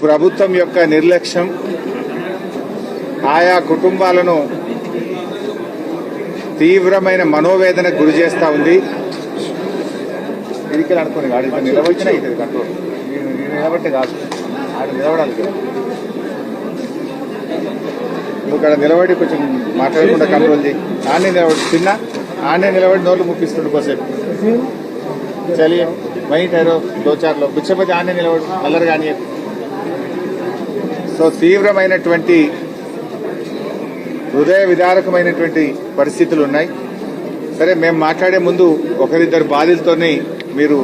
ప్రభుత్వం యొక్క నిర్లక్ష్యం ఆయా కుటుంబాలను తీవ్రమైన మనోవేదనకు గురి చేస్తూ ఉంది. ఇదికి అనుకోని గాడి నిలబడినా ఇది కంట్రోల్ నిలబట్టే కాదు, ఆడ నిలబడాలి. నువ్వు ఇక్కడ నిలబడి కొంచెం మాట్లాడకుండా కంట్రోల్ చేయి. ఆనే నిలబడి చిన్న ఆనే నిలబడి నోళ్ళు ముప్పిస్తుండు కోసేపు. చలియే వही ठहरो 2-4 लोग पीछे पे आने నిలబడి నల్లరు కానీ. సో తీవ్రమైనటువంటి హృదయ విదారకమైనటువంటి పరిస్థితులు ఉన్నాయి. సరే, మేము మాట్లాడే ముందు ఒకరిద్దరు బాధితులతోని మీరు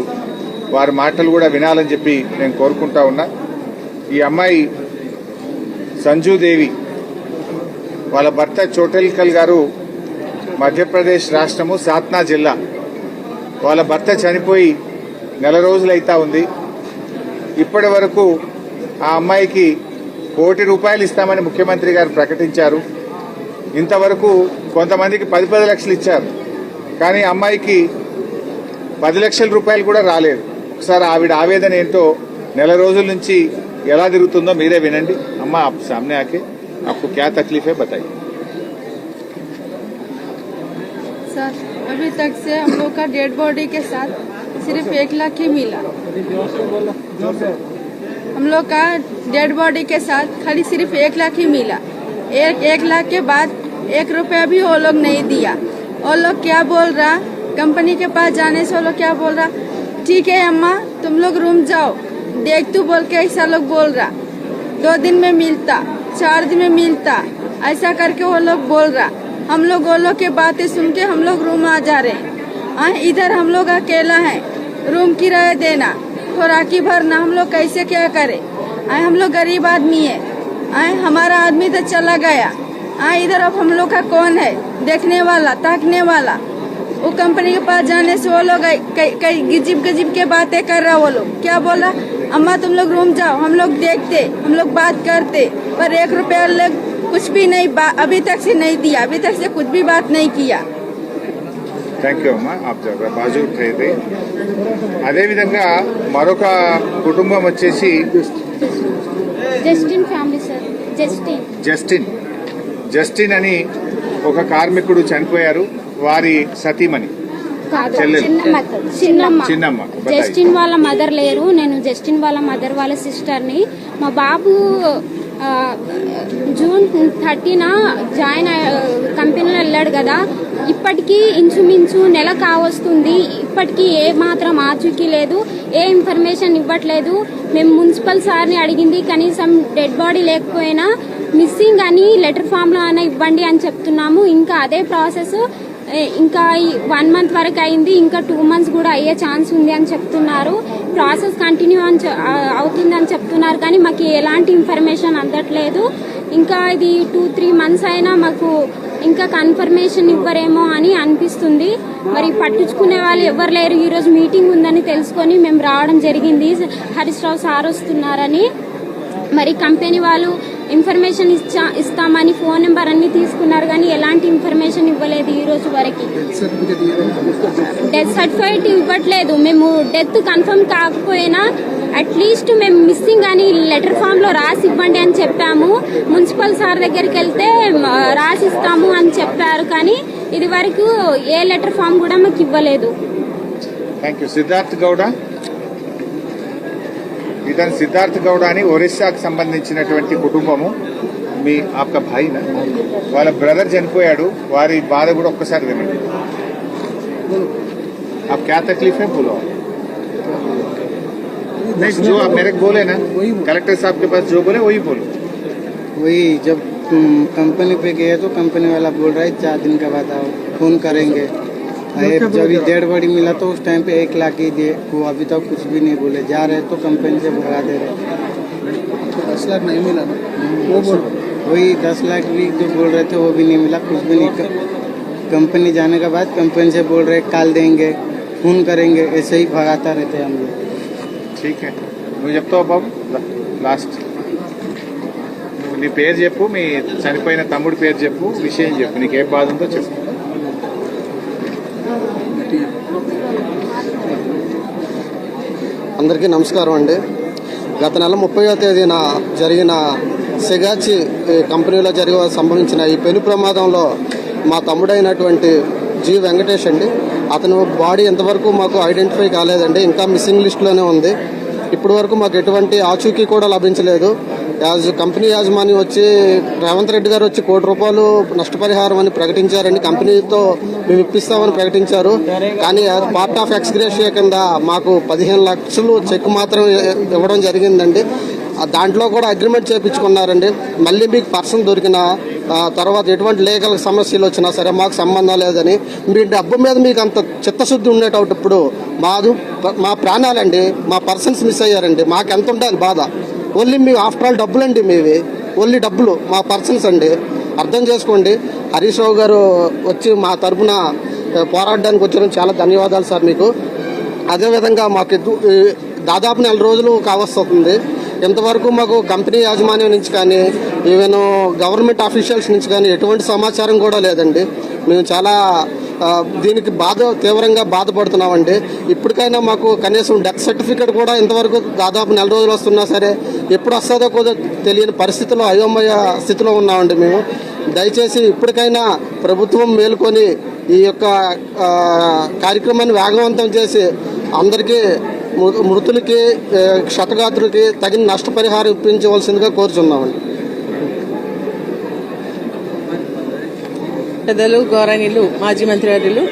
వారి మాటలు కూడా వినాలని చెప్పి నేను కోరుకుంటా ఉన్నా. ఈ అమ్మాయి సంజూదేవి వాళ్ళ భర్త చోటెల్కల్ గారు మధ్యప్రదేశ్ రాష్ట్రము సాత్నా జిల్లా. వాళ్ళ భర్త చనిపోయి నెల రోజులైతా ఉంది. ఇప్పటి వరకు ఆ అమ్మాయికి ₹1 కోటి ఇస్తామని ముఖ్యమంత్రి గారు ప్రకటించారు. ఇంతవరకు కొంతమందికి 10 లక్షలు ఇచ్చారు, కానీ అమ్మాయికి ₹10 లక్షల కూడా రాలేదు. ఒకసారి ఆవిడ ఆవేదన ఏంటో నెల రోజుల నుంచి ఎలా తిరుగుతుందో మీరే వినండి. అమ్మా, आप सामने आके आपको क्या तकलीफ है बताइए. सर, अभी तक से हम लोग का डेड बॉडी के साथ सिर्फ 1 लाख ही मिला. हम लोग का डेड बॉडी के साथ खाली सिर्फ 1 लाख ही मिला. 1 लाख के बाद 1 रुपया भी वो लोग नहीं दिया. वो लोग क्या बोल रहा, कंपनी के पास जाने से वो लोग क्या बोल रहा, ठीक है अम्मा तुम लोग रूम जाओ देख तू बोल के ऐसा लोग बोल रहा. 2 दिन में मिलता, 4 दिन में मिलता, ऐसा करके वो लोग बोल रहा. हम लोग वो लोग की बातें सुन के हम लोग रूम आ जा रहे हैं. इधर हम लोग अकेला है, रूम किराया देना तो राखी भरना, हम लोग कैसे क्या करें. हम लोग गरीब आदमी है. हमारा आदमी तो चला गया. इधर अब हम लोग का कौन है देखने वाला, ताकने वाला. वो कंपनी के पास जाने से वो लोग कई गिजिब गजिब के बातें कर रहा. वो लोग क्या बोल रहा, अम्मा तुम लोग रूम जाओ, हम लोग देखते, हम लोग बात करते, पर 1 रुपया लोग कुछ भी नहीं अभी तक से नहीं दिया, अभी तक से कुछ भी बात नहीं किया. థ్యాంక్ యూ అమ్మా. ఆప్ జర బాజు ఉఠైతే. అదేవిధంగా మరొక కుటుంబం వచ్చేసి జస్టిన్ ఫ్యామిలీ సార్. జస్టిన్ అని ఒక కార్మికుడు చనిపోయారు. వారి సతీమణి చిన్నమ్మ. జస్టిన్ వాళ్ళ మదర్ లేరు, నేను జస్టిన్ వాళ్ళ మదర్ వాళ్ళ సిస్టర్ని. మా బాబు జూన్ 30న జాయిన్ కంపెనీలో వెళ్ళాడు కదా. ఇప్పటికీ ఇంచుమించు నెల కావస్తుంది, ఇప్పటికీ ఏ మాత్రం ఆచూకీ లేదు, ఏ ఇన్ఫర్మేషన్ ఇవ్వట్లేదు. మేము మున్సిపల్ సార్ని అడిగింది, కనీసం డెడ్ బాడీ లేకపోయినా మిస్సింగ్ అని లెటర్ ఫామ్లో అయినా ఇవ్వండి అని చెప్తున్నాము. ఇంకా అదే ప్రాసెస్ ఇంకా 1 మంత్ వరకు అయింది, ఇంకా 2 మంత్స్ కూడా అయ్యే ఛాన్స్ ఉంది అని చెప్తున్నారు. ప్రాసెస్ కంటిన్యూ అవుతుందని చెప్తున్నారు, కానీ మాకు ఎలాంటి ఇన్ఫర్మేషన్ అందట్లేదు. ఇంకా ఇది 2-3 మంత్స్ అయినా మాకు ఇంకా కన్ఫర్మేషన్ ఇవ్వరేమో అని అనిపిస్తుంది. మరి పట్టించుకునే వాళ్ళు ఎవరు లేరు. ఈరోజు మీటింగ్ ఉందని తెలుసుకొని మేము రావడం జరిగింది. హరీష్ రావు సార్ వస్తున్నారని. మరి కంపెనీ వాళ్ళు ఇన్ఫర్మేషన్ ఇస్తామని ఫోన్ నెంబర్ అన్ని తీసుకున్నారు, కానీ ఎలాంటి ఇన్ఫర్మేషన్ ఇవ్వలేదు ఈ రోజు వరకు. డెత్ సర్టిఫికేట్ ఇవ్వట్లేదు. మేము డెత్ కన్ఫర్మ్ కాకపోయినా అట్లీస్ట్ మేము మిస్సింగ్ అని లెటర్ ఫామ్ లో రాసి ఇవ్వండి అని చెప్పాము. మున్సిపల్ సార్ దగ్గరికి వెళ్తే రాసిస్తాము అని చెప్పారు, కానీ ఇది వరకు ఏ లెటర్ ఫామ్ కూడా మాకు ఇవ్వలేదు. సిద్ధార్థ్ గౌడ, ఇతను సిద్ధార్థ్ గౌడ అని ఒరిస్సాకు సంబంధించినటువంటి కుటుంబము. మీ ఆప్కా భాయినా, వాళ్ళ బ్రదర్ చనిపోయాడు. వారి బాధ కూడా ఒక్కసారి వినండి. आप क्या तकलीफ है बोलो. नहीं, जो आप मेरे को बोले ना, कलेक्टर साहब के पास जो बोले वही बोलो. वही जब कंपनी पे गए तो कंपनी वाला बोल रहा है 4 दिन के बाद आओ, फोन करेंगे. जब डेड बॉडी मिला तो उस टाइम पे 1 लाख ही दिए. वो अभी तक कुछ भी नहीं बोले. जा रहे तो कंपनी से भगा दे रहे. 10 लाख नहीं मिला ना, वो बोल वही 10 लाख भी जो बोल रहे थे वो भी नहीं मिला, कुछ भी नहीं. कंपनी जाने के बाद कंपनी से बोल रहे कॉल देंगे, फोन करेंगे, ऐसे ही भगाता रहते हम लोग. ठीक है, నువ్వు చెప్తావు బాబు. లాస్ట్ నీ పేరు చెప్పు, మీ చనిపోయిన తమ్ముడి పేరు చెప్పు, విషయం చెప్పు, నీకు ఏ బాధ ఉందో చెప్పు. అందరికీ నమస్కారం అండి. గత నెల 30వ తేదీన జరిగిన సిగాచి కంపెనీలో సంభవించిన ఈ పెను ప్రమాదంలో మా తమ్ముడైనటువంటి జి వెంకటేష్ అండి, అతను బాడీ ఎంతవరకు మాకు ఐడెంటిఫై కాలేదండి, ఇంకా మిస్సింగ్ లిస్టులోనే ఉంది. ఇప్పటి వరకు మాకు ఎటువంటి ఆచూకీ కూడా లభించలేదు. కంపెనీ యాజమాన్యం వచ్చి రేవంత్ రెడ్డి గారు వచ్చి ₹1 నష్టపరిహారం అని ప్రకటించారండి. కంపెనీతో మేము ఇప్పిస్తామని ప్రకటించారు. కానీ పార్ట్ ఆఫ్ ఎక్స్గ్రేషియా కింద మాకు 15 లక్షలు చెక్ మాత్రం ఇవ్వడం జరిగిందండి. దాంట్లో కూడా అగ్రిమెంట్ చేయించుకున్నారండి. మళ్ళీ మీకు పర్సన్ దొరికిన తర్వాత ఎటువంటి లీగల్ సమస్యలు వచ్చినా సరే మాకు సంబంధం లేదని, మీ డబ్బు మీద మీకు అంత చిత్తశుద్ధి ఉండేటప్పుడు మా ప్రాణాలండి, మా పర్సన్స్ మిస్ అయ్యారండి. మాకు ఎంత ఉండాలి బాధ? ఓన్లీ మీ ఆఫ్టర్ ఆల్ డబ్బులండి, మీవి ఓన్లీ డబ్బులు, మా పర్సన్స్ అండి. అర్థం చేసుకోండి. హరీష్ రావు గారు వచ్చి మా తరఫున పోరాడడానికి వచ్చారు. చాలా ధన్యవాదాలు సార్ మీకు. అదేవిధంగా మాకు దాదాపు 4 రోజులు కావస్తుంది. ఇంతవరకు మాకు కంపెనీ యాజమాన్యం నుంచి కానీ ఈవెన్ గవర్నమెంట్ ఆఫీషియల్స్ నుంచి కానీ ఎటువంటి సమాచారం కూడా లేదండి. మేము చాలా దీనికి తీవ్రంగా బాధపడుతున్నామండి. ఇప్పటికైనా మాకు కనీసం డెత్ సర్టిఫికేట్ కూడా ఇంతవరకు దాదాపు 4 రోజులు వస్తున్నా సరే ఎప్పుడు వస్తుందో కూడా తెలియని పరిస్థితిలో, అయోమయ స్థితిలో ఉన్నామండి మేము. దయచేసి ఇప్పటికైనా ప్రభుత్వం మేలుకొని ఈ యొక్క కార్యక్రమాన్ని వేగవంతం చేసి అందరికీ మృతులకి క్షతగాత్రులకి తగిన నష్టపరిహారం ఇప్పించవలసిందిగా కోరుచున్నామండి. పెద్దలు, గౌరవనీయులు మాజీ మంత్రివర్యులు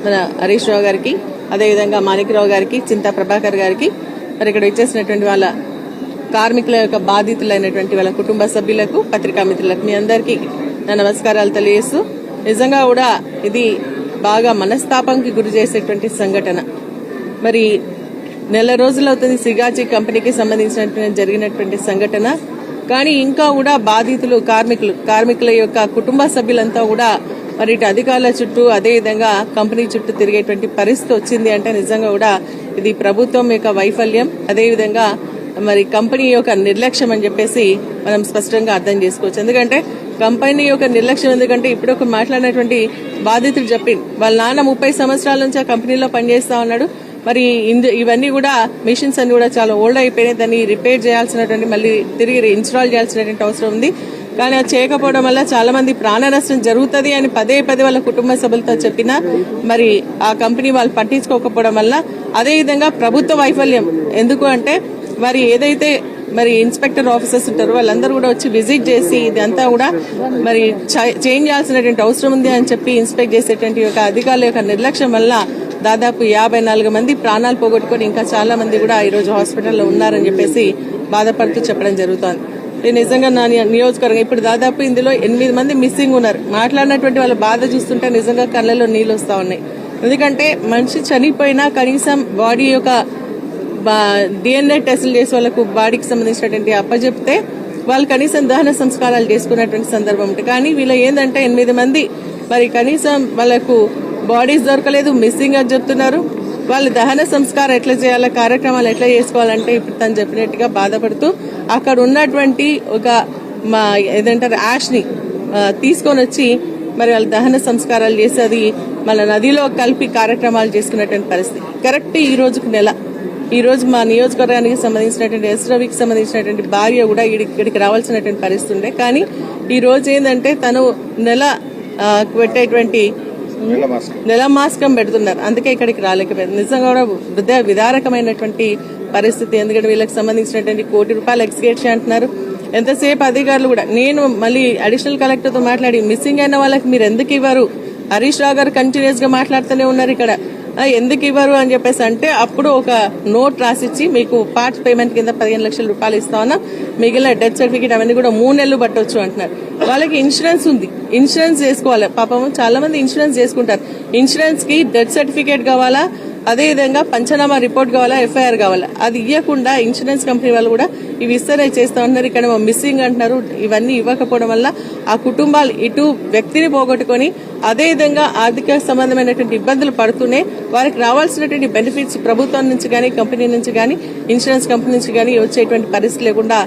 మన హరీష్ రావు గారికి, అదేవిధంగా మాణిక్యరావు గారికి, చింతా ప్రభాకర్ గారికి, మరి ఇక్కడ ఇచ్చేసినటువంటి వాళ్ళ కార్మికుల యొక్క బాధితులైనటువంటి వాళ్ళ కుటుంబ సభ్యులకు, పత్రికా మిత్రులకు మీ అందరికీ నా నమస్కారాలు తెలియజేస్తూ, నిజంగా కూడా ఇది బాగా మనస్తాపంకి గురి చేసేటువంటి సంఘటన. మరి నెల రోజులు అవుతుంది సిగాచి కంపెనీకి సంబంధించినటువంటి జరిగినటువంటి సంఘటన. కానీ ఇంకా కూడా బాధితులు కార్మికుల యొక్క కుటుంబ సభ్యులంతా కూడా మరి ఇటు అధికారుల చుట్టూ, అదేవిధంగా కంపెనీ చుట్టూ తిరిగేటువంటి పరిస్థితి వచ్చింది అంటే నిజంగా కూడా ఇది ప్రభుత్వం యొక్క వైఫల్యం, అదేవిధంగా మరి కంపెనీ యొక్క నిర్లక్ష్యం అని చెప్పేసి మనం స్పష్టంగా అర్థం చేసుకోవచ్చు. ఎందుకంటే కంపెనీ యొక్క నిర్లక్ష్యం ఎందుకంటే ఇప్పుడు ఒక మాట్లాడినటువంటి బాధితుడు చెప్పింది, వాళ్ళ నాన్న 30 సంవత్సరాల నుంచి ఆ కంపెనీలో పనిచేస్తా ఉన్నాడు. మరి ఇవన్నీ కూడా మిషన్స్ అన్ని కూడా చాలా ఓల్డ్ అయిపోయినాయి. దాన్ని రిపేర్ చేయాల్సినటువంటి, మళ్ళీ తిరిగి ఇన్స్టాల్ చేయాల్సినటువంటి అవసరం ఉంది. కానీ అది చేయకపోవడం వల్ల చాలా మంది ప్రాణ నష్టం జరుగుతుంది అని పదే వాళ్ళ కుటుంబ సభ్యులతో చెప్పినా మరి ఆ కంపెనీ వాళ్ళు పట్టించుకోకపోవడం వల్ల, అదేవిధంగా ప్రభుత్వ వైఫల్యం. ఎందుకు అంటే మరి ఏదైతే మరి ఇన్స్పెక్టర్ ఆఫీసర్స్ ఉంటారో వాళ్ళందరూ కూడా వచ్చి విజిట్ చేసి ఇదంతా కూడా మరి చేంజ్ చేయాల్సినటువంటి అవసరం ఉంది అని చెప్పి ఇన్స్పెక్ట్ చేసేటువంటి యొక్క అధికారుల యొక్క నిర్లక్ష్యం వల్ల దాదాపు 54 మంది ప్రాణాలు పోగొట్టుకుని ఇంకా చాలా మంది కూడా ఈరోజు హాస్పిటల్లో ఉన్నారని చెప్పేసి బాధపడుతూ చెప్పడం జరుగుతోంది. నిజంగా నా నియోజకవర్గం ఇప్పుడు దాదాపు ఇందులో 8 మంది మిస్సింగ్ ఉన్నారు. మాట్లాడినటువంటి వాళ్ళ బాధ చూస్తుంటే నిజంగా కళ్ళలో నీళ్ళు వస్తా ఉన్నాయి. ఎందుకంటే మనిషి చనిపోయినా కనీసం బాడీ యొక్క DNA టెస్టులు చేసి వాళ్ళకు బాడీకి సంబంధించినటువంటి అప్పచెప్తే వాళ్ళు కనీసం దహన సంస్కారాలు చేసుకున్నటువంటి సందర్భం ఉంటుంది. కానీ వీళ్ళు ఏంటంటే 8 మంది మరి కనీసం వాళ్ళకు బాడీస్ దొరకలేదు, మిస్సింగ్ అని చెప్తున్నారు. వాళ్ళు దహన సంస్కారం ఎట్లా చేయాలా, కార్యక్రమాలు ఎట్లా చేసుకోవాలంటే ఇప్పుడు తను చెప్పినట్టుగా బాధపడుతూ అక్కడ ఉన్నటువంటి ఒక ఏదంటారు యాష్ ని తీసుకొని వచ్చి మరి వాళ్ళ దహన సంస్కారాలు చేసి అది మన నదిలో కలిపి కార్యక్రమాలు చేసుకున్నటువంటి పరిస్థితి. కరెక్ట్ ఈ రోజు మా నియోజకవర్గానికి సంబంధించినటువంటి ఎస్రవికి సంబంధించినటువంటి భార్య కూడా ఇక్కడికి రావాల్సినటువంటి పరిస్థితి ఉండే. కానీ ఈ రోజు ఏంటంటే తను పెట్టేటువంటి నెల మాస్కం పెడుతున్నారు, అందుకే ఇక్కడికి రాలేకపోయింది. నిజంగా కూడా విదారకమైనటువంటి పరిస్థితి. ఎందుకంటే వీళ్ళకి సంబంధించినటువంటి ₹1 ఎక్స్గ్రేషియా అంటున్నారు. ఎంతసేపు అధికారులు కూడా, నేను మళ్ళీ అడిషనల్ కలెక్టర్తో మాట్లాడి మిస్సింగ్ అయిన వాళ్ళకి మీరు ఎందుకు ఇవ్వరు, హరీష్ రావు గారు కంటిన్యూస్ గా మాట్లాడుతూనే ఉన్నారు ఇక్కడ, ఎందుకు ఇవ్వరు అని చెప్పేసి అంటే అప్పుడు ఒక నోట్ రాసిచ్చి మీకు పార్ట్ పేమెంట్ కింద ₹15 లక్షలు ఇస్తామన్నా, మిగిలిన డెత్ సర్టిఫికేట్ అవన్నీ కూడా 3 నెలలు పట్టవచ్చు అంటున్నారు. వాళ్ళకి ఇన్సూరెన్స్ ఉంది, ఇన్సూరెన్స్ చేసుకోవాలి. పాపం చాలా మంది ఇన్సూరెన్స్ చేసుకుంటారు. ఇన్సూరెన్స్ కి డెత్ సర్టిఫికేట్ కావాలా, అదేవిధంగా పంచనామా రిపోర్ట్ కావాలా, FIR కావాలా. అది ఇవ్వకుండా ఇన్సూరెన్స్ కంపెనీ వాళ్ళు కూడా ఇవి ఇస్తేనే చేస్తా ఉంటున్నారు. ఇక్కడ మిస్సింగ్ అంటున్నారు. ఇవన్నీ ఇవ్వకపోవడం వల్ల ఆ కుటుంబాలు ఇటు వ్యక్తిని పోగొట్టుకుని అదేవిధంగా ఆర్థిక సంబంధమైనటువంటి ఇబ్బందులు పడుతూనే వారికి రావాల్సినటువంటి బెనిఫిట్స్ ప్రభుత్వం నుంచి కానీ, కంపెనీ నుంచి కానీ, ఇన్సూరెన్స్ కంపెనీ నుంచి కానీ వచ్చేటువంటి పరిస్థితి లేకుండా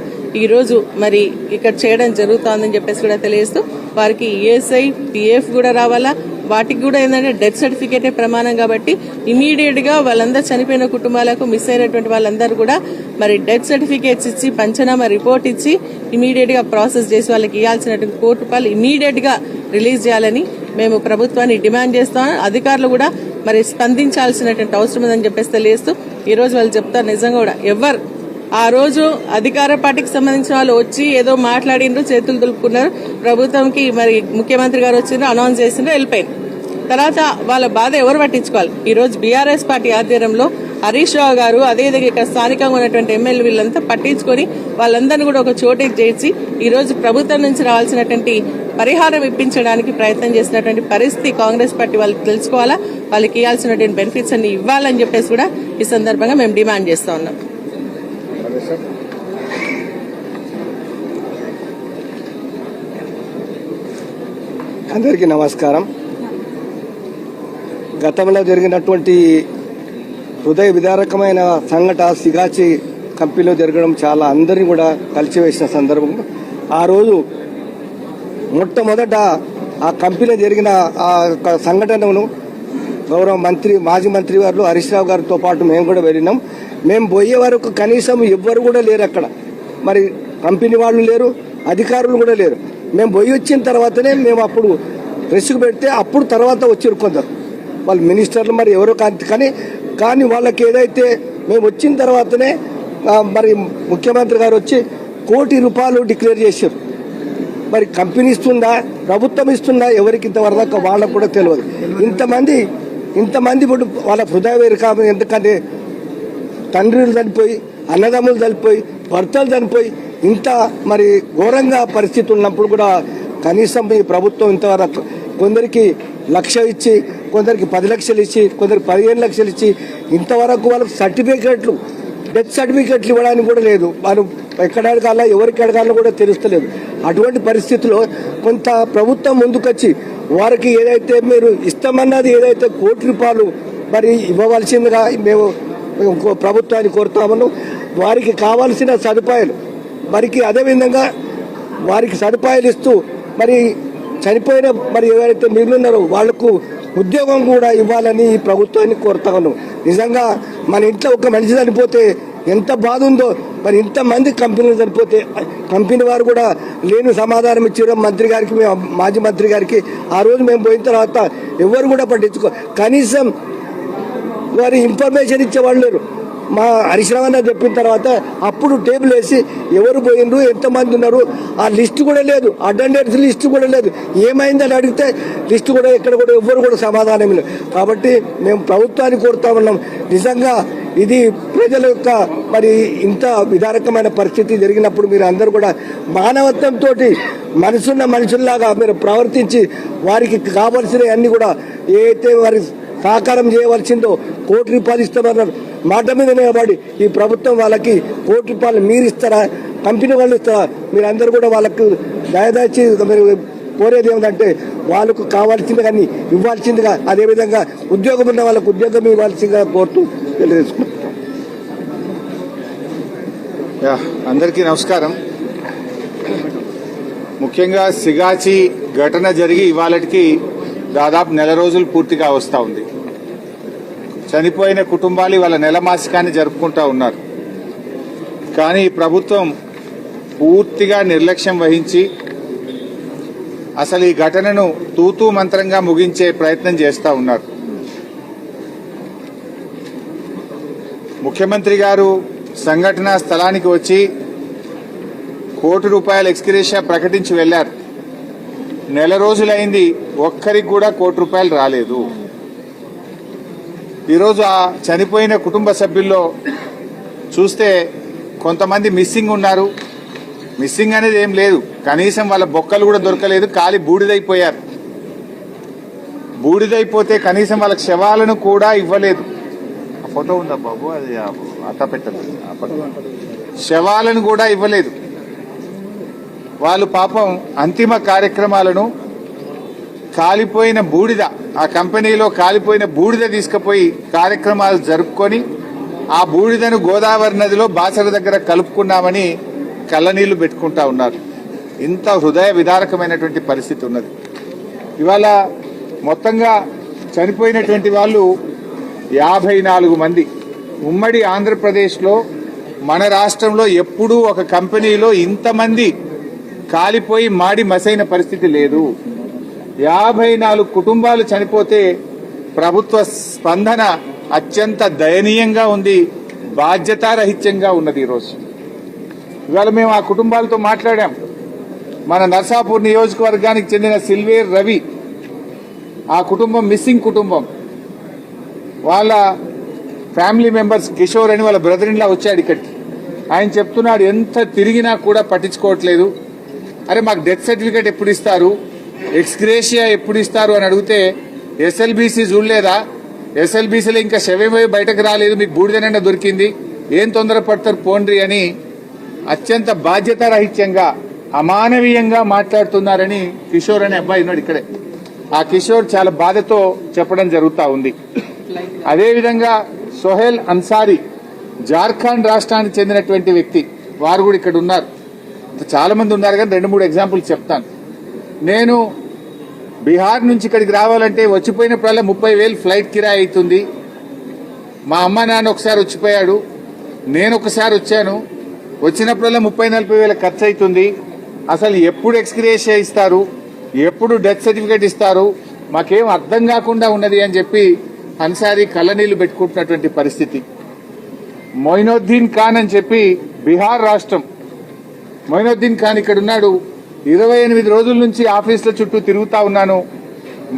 ఈ రోజు మరి ఇక్కడ చేయడం జరుగుతోందని చెప్పేసి కూడా తెలియజేస్తూ వారికి ESI, PF కూడా రావాలా, వాటికి కూడా ఏంటంటే డెత్ సర్టిఫికేటే ప్రమాణం కాబట్టి ఇమీడియట్ గా వాళ్ళందరూ చనిపోయిన కుటుంబాలకు మిస్ అయినటువంటి వాళ్ళందరూ కూడా మరి డెత్ సర్టిఫికేట్స్ ఇచ్చి పంచనామా రిపోర్ట్ ఇచ్చి ఇమీడియట్ గా ప్రాసెస్ చేసి వాళ్ళకి ఇవ్వాల్సినటువంటి ₹1,00,00,000 ఇమీడియట్ గా రిలీజ్ చేయాలని మేము ప్రభుత్వాన్ని డిమాండ్ చేస్తాం. అధికారులు కూడా మరి స్పందించాల్సినటువంటి అవసరం ఉందని చెప్పేసి తెలియజేస్తూ ఈ రోజు వాళ్ళు చెప్తారు నిజంగా కూడా ఎవరు ఆ రోజు అధికార పార్టీకి సంబంధించిన వాళ్ళు వచ్చి ఏదో మాట్లాడిండ్రు, చేతులు దులుపుకున్నారు, ప్రభుత్వంకి మరి ముఖ్యమంత్రి గారు వచ్చిండ్రు, అనౌన్స్ చేసిండ్రు, వెళ్ళిపోయింది. తర్వాత వాళ్ళ బాధ ఎవరు పట్టించుకోవాలి? ఈ రోజు బీఆర్ఎస్ పార్టీ ఆధ్వర్యంలో హరీష్ రావు గారు అదేవిధంగా ఇక్కడ స్థానికంగా ఉన్నటువంటి ఎమ్మెల్యే వీళ్ళంతా పట్టించుకొని వాళ్ళందరినీ కూడా ఒక చోటికి చేర్చి ఈ రోజు ప్రభుత్వం నుంచి రావాల్సినటువంటి పరిహారం ఇప్పించడానికి ప్రయత్నం చేసినటువంటి పరిస్థితి కాంగ్రెస్ పార్టీ వాళ్ళకి తెలుసుకోవాలా, వాళ్ళకి ఇవ్వాల్సినటువంటి బెనిఫిట్స్ అన్ని ఇవ్వాలని చెప్పేసి కూడా ఈ సందర్భంగా మేము డిమాండ్ చేస్తా ఉన్నాం. అందరికీ నమస్కారం. గతంలో జరిగినటువంటి హృదయ విదారకమైన సంఘటన సిగాచి కంపెనీలో జరగడం చాలా అందరినీ కూడా కలిసివేసిన సందర్భం. ఆ రోజు మొట్టమొదట ఆ కంపెనీలో జరిగిన ఆ సంఘటనను గౌరవ మంత్రి మాజీ మంత్రి వారు హరీష్ రావు గారితో పాటు మేము కూడా వెళ్ళినాం. మేము పోయే వరకు కనీసం ఎవ్వరు కూడా లేరు అక్కడ. మరి కంపెనీ వాళ్ళు లేరు, అధికారులు కూడా లేరు. మేము పోయి వచ్చిన తర్వాతనే మేము అప్పుడు ప్రెస్కు పెడితే అప్పుడు తర్వాత వచ్చారు కొందరు వాళ్ళు మినిస్టర్లు మరి ఎవరో కానీ వాళ్ళకి ఏదైతే మేము వచ్చిన తర్వాతనే మరి ముఖ్యమంత్రి గారు వచ్చి ₹1,00,00,000 డిక్లేర్ చేశారు. మరి కంపెనీ ఇస్తుందా, ప్రభుత్వం ఇస్తుందా, ఎవరికి ఇంతవరకు వాళ్ళకు కూడా తెలియదు. ఇంతమంది ఇప్పుడు వాళ్ళ హృదయ వేరుకాము. ఎందుకంటే తండ్రులు చనిపోయి, అన్నదమ్ములు చనిపోయి, భర్తలు చనిపోయి ఇంత మరి ఘోరంగా పరిస్థితి ఉన్నప్పుడు కూడా కనీసం ఈ ప్రభుత్వం ఇంతవరకు కొందరికి 1,00,000 ఇచ్చి, కొందరికి 10 లక్షలు ఇచ్చి, కొందరికి 15 లక్షలు ఇచ్చి ఇంతవరకు వాళ్ళకి సర్టిఫికెట్లు, డెత్ సర్టిఫికెట్లు ఇవ్వడానికి కూడా లేదు. వాళ్ళు ఎక్కడ అడగాలా, ఎవరికి అడగాలో కూడా తెలుస్తలేదు. అటువంటి పరిస్థితుల్లో కొంత ప్రభుత్వం ముందుకొచ్చి వారికి ఏదైతే మీరు ఇస్తామన్నది ఏదైతే ₹1,00,00,000 మరి ఇవ్వవలసిందిగా మేము ప్రభుత్వాన్ని కోరుతామను. వారికి కావాల్సిన సదుపాయాలు వారికి అదేవిధంగా వారికి సదుపాయాలు ఇస్తూ మరి చనిపోయిన మరి ఎవరైతే మిగిలిన్నారో వాళ్లకు ఉద్యోగం కూడా ఇవ్వాలని ఈ ప్రభుత్వాన్ని కోరుతాను. నిజంగా మన ఇంట్లో ఒక మనిషి చనిపోతే ఎంత బాధ ఉందో, మరి ఇంతమంది కంపెనీలు చనిపోతే కంపెనీ వారు కూడా లేని సమాధానం ఇచ్చారు మంత్రి గారికి, మాజీ మంత్రి గారికి. ఆ రోజు మేము పోయిన తర్వాత ఎవరు కూడా పట్టించుకో, కనీసం వారి ఇన్ఫర్మేషన్ ఇచ్చేవాళ్ళు లేరు. మా హరీష్ రావు అన్న చెప్పిన తర్వాత అప్పుడు టేబుల్ వేసి ఎవరు పోయినరు, ఎంతమంది ఉన్నారు ఆ లిస్టు కూడా లేదు, అటెండెన్స్ లిస్టు కూడా లేదు. ఏమైందని అడిగితే లిస్టు కూడా ఎక్కడ కూడా ఎవరు కూడా సమాధానం లేదు. కాబట్టి మేము ప్రభుత్వాన్ని కోరుతా ఉన్నాం. నిజంగా ఇది ప్రజల యొక్క మరి ఇంత విధారకమైన పరిస్థితి జరిగినప్పుడు మీరు అందరూ కూడా మానవత్వంతో మనసున్న మనుషుల్లాగా మీరు ప్రవర్తించి వారికి కావాల్సినవి అన్ని కూడా ఏదైతే వారి సహకారం చేయవలసిందో ₹1,00,00,000 ఇస్తామన్నారు. మాట మీద నిలబడి ఈ ప్రభుత్వం వాళ్ళకి ₹1,00,00,000 మీరు ఇస్తారా, కంపెనీ వాళ్ళు ఇస్తారా? మీరందరూ కూడా వాళ్ళకు దయదాచి మీరు కోరేది ఏమిటంటే వాళ్ళకు కావాల్సింది కానీ ఇవ్వాల్సిందిగా, అదేవిధంగా ఉద్యోగం ఉన్న వాళ్ళకు ఉద్యోగం ఇవ్వాల్సిందిగా కోరుతూ తెలియజేసుకుంటాం. అందరికీ నమస్కారం. ముఖ్యంగా సిగాచి ఘటన జరిగి ఇవాళకి దాదాపు 1 రోజులు పూర్తిగా వస్తూ ఉంది. చనిపోయిన కుటుంబాలు వాళ్ళ నెల మాసికాన్ని జరుపుకుంటా ఉన్నారు. కానీ ప్రభుత్వం పూర్తిగా నిర్లక్ష్యం వహించి అసలు ఈ ఘటనను తూతూ మంత్రంగా ముగించే ప్రయత్నం చేస్తూ ఉన్నారు. ముఖ్యమంత్రి గారు సంఘటనా స్థలానికి వచ్చి ₹1,00,00,000 ఎక్స్గ్రేషియా ప్రకటించి వెళ్లారు. 1 రోజులైంది, ఒక్కరికి కూడా ₹1,00,00,000 రాలేదు. ఈరోజు ఆ చనిపోయిన కుటుంబ సభ్యుల్లో చూస్తే కొంతమంది మిస్సింగ్ ఉన్నారు. మిస్సింగ్ అనేది ఏం లేదు, కనీసం వాళ్ళ బొక్కలు కూడా దొరకలేదు, కాలి బూడిదైపోయారు. బూడిదైపోతే కనీసం వాళ్ళకి శవాలను కూడా ఇవ్వలేదు. ఆ ఫోటో ఉందా బాబు, అది అట్ట పెట్టలేదు. శవాలను కూడా ఇవ్వలేదు. వాళ్ళు పాపం అంతిమ కార్యక్రమాలను కాలిపోయిన బూడిద, ఆ కంపెనీలో కాలిపోయిన బూడిద తీసుకుపోయి కార్యక్రమాలు జరుపుకొని ఆ బూడిదను గోదావరి నదిలో బాసర దగ్గర కలుపుకున్నామని కళ్ళనీళ్లు పెట్టుకుంటా ఉన్నారు. ఇంత హృదయ విదారకమైనటువంటి పరిస్థితి ఉన్నది. ఇవాళ మొత్తంగా చనిపోయినటువంటి వాళ్ళు 54 మంది. ఉమ్మడి ఆంధ్రప్రదేశ్లో మన రాష్ట్రంలో ఎప్పుడూ ఒక కంపెనీలో ఇంతమంది కాలిపోయి మాడి మసైన పరిస్థితి లేదు. 54 కుటుంబాలు చనిపోతే ప్రభుత్వ స్పందన అత్యంత దయనీయంగా ఉంది, బాధ్యతారహిత్యంగా ఉన్నది. ఈరోజు ఇవాళ మేము ఆ కుటుంబాలతో మాట్లాడాం. మన నర్సాపూర్ నియోజకవర్గానికి చెందిన సిల్వేర్ రవి, ఆ కుటుంబం మిస్సింగ్ కుటుంబం. వాళ్ళ ఫ్యామిలీ మెంబర్స్ కిషోర్ అని వాళ్ళ బ్రదర్ ఇన్ లా వచ్చాడు ఇక్కడికి. ఆయన చెప్తున్నాడు ఎంత తిరిగినా కూడా పట్టించుకోవట్లేదు. అరే మాకు డెత్ సర్టిఫికేట్ ఎప్పుడు ఇస్తారు, ఎక్స్గ్రేషియా ఎప్పుడు ఇస్తారు అని అడిగితే ఎస్ఎల్బీసీ చూడలేదా, ఎస్ఎల్బీసీలో ఇంకా శవమే బయటకు రాలేదు, మీకు బూడిదనండ దొరికింది, ఏం తొందరపడతారు పోండ్రి అని అత్యంత బాధ్యతారహిత్యంగా అమానవీయంగా మాట్లాడుతున్నారని కిషోర్ అనే అబ్బాయి ఉన్నాడు ఇక్కడే. ఆ కిషోర్ చాలా బాధతో చెప్పడం జరుగుతూ ఉంది. అదేవిధంగా సోహెల్ అన్సారీ, జార్ఖండ్ రాష్ట్రానికి చెందినటువంటి వ్యక్తి, వారు కూడా ఇక్కడ ఉన్నారు. చాలా మంది ఉన్నారు కానీ 2-3 ఎగ్జాంపుల్స్ చెప్తాను. నేను బీహార్ నుంచి ఇక్కడికి రావాలంటే వచ్చిపోయినప్పుడల్లా 30,000 ఫ్లైట్ కిరాయి అవుతుంది. మా అమ్మ నాన్న ఒకసారి వచ్చిపోయాడు, నేను ఒకసారి వచ్చాను, వచ్చినప్పుడల్లా 30-40 వేల ఖర్చు అవుతుంది. అసలు ఎప్పుడు ఎక్స్గ్రేషియా ఇస్తారు, ఎప్పుడు డెత్ సర్టిఫికేట్ ఇస్తారు, మాకేం అర్థం కాకుండా ఉన్నది అని చెప్పి అన్సారీ కళ్ళనీళ్లు పెట్టుకుంటున్నటువంటి పరిస్థితి. మొయినుద్దీన్ ఖాన్ అని చెప్పి బీహార్ రాష్ట్రం, మొయినుద్దీన్ ఖాన్ ఇక్కడ ఉన్నాడు. 28 రోజుల నుంచి ఆఫీసుల చుట్టూ తిరుగుతా ఉన్నాను,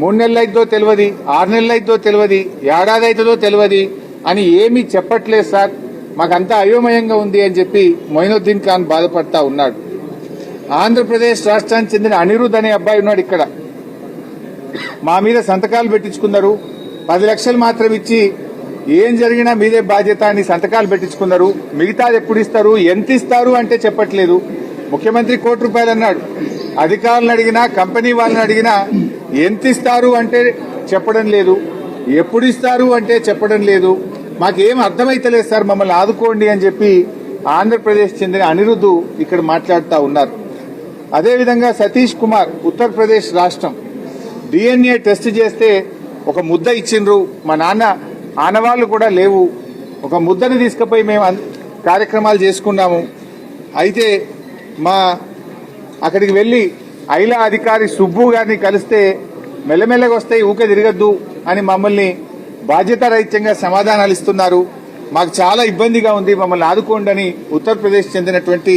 3 నెలలు అయిద్దో తెలియదు, 6 నెలలు అయిద్దో తెలియదు, ఏడాది అవుతుందో తెలియదు అని ఏమీ చెప్పట్లేదు సార్, మాకంతా అయోమయంగా ఉంది అని చెప్పి మొయినుద్దీన్ ఖాన్ బాధపడతా ఉన్నాడు. ఆంధ్రప్రదేశ్ రాష్ట్రానికి చెందిన అనిరుద్ అనే అబ్బాయి ఉన్నాడు ఇక్కడ. మా మీద సంతకాలు పెట్టించుకున్నారు, 10 లక్షలు మాత్రం ఇచ్చి ఏం జరిగినా మీదే బాధ్యత అని సంతకాలు పెట్టించుకున్నారు. మిగతాది ఎప్పుడు ఇస్తారు, ఎంత ఇస్తారు అంటే చెప్పట్లేదు. ముఖ్యమంత్రి ₹1 కోటి అన్నాడు, అధికారులను అడిగినా కంపెనీ వాళ్ళని అడిగినా ఎంత ఇస్తారు అంటే చెప్పడం లేదు, ఎప్పుడు ఇస్తారు అంటే చెప్పడం లేదు. మాకేం అర్థమైతలేదు సార్, మమ్మల్ని ఆదుకోండి అని చెప్పి ఆంధ్రప్రదేశ్ చెందిన అనిరుద్ధు ఇక్కడ మాట్లాడుతూ ఉన్నారు. అదేవిధంగా సతీష్ కుమార్, ఉత్తరప్రదేశ్ రాష్ట్రం, DNA టెస్ట్ చేస్తే ఒక ముద్ద ఇచ్చిండ్రు. మా నాన్న ఆనవాళ్లు కూడా లేవు, ఒక ముద్దని తీసుకుపోయి మేము కార్యక్రమాలు చేసుకున్నాము. అయితే అక్కడికి వెళ్లి ఐలా అధికారి సుబ్బు గారిని కలిస్తే మెల్లమెల్లగా వస్తాయి, ఊకే తిరగద్దు అని మమ్మల్ని బాధ్యతారహిత్యంగా సమాధానాలు ఇస్తున్నారు. మాకు చాలా ఇబ్బందిగా ఉంది, మమ్మల్ని ఆదుకోండి అని ఉత్తరప్రదేశ్ చెందినటువంటి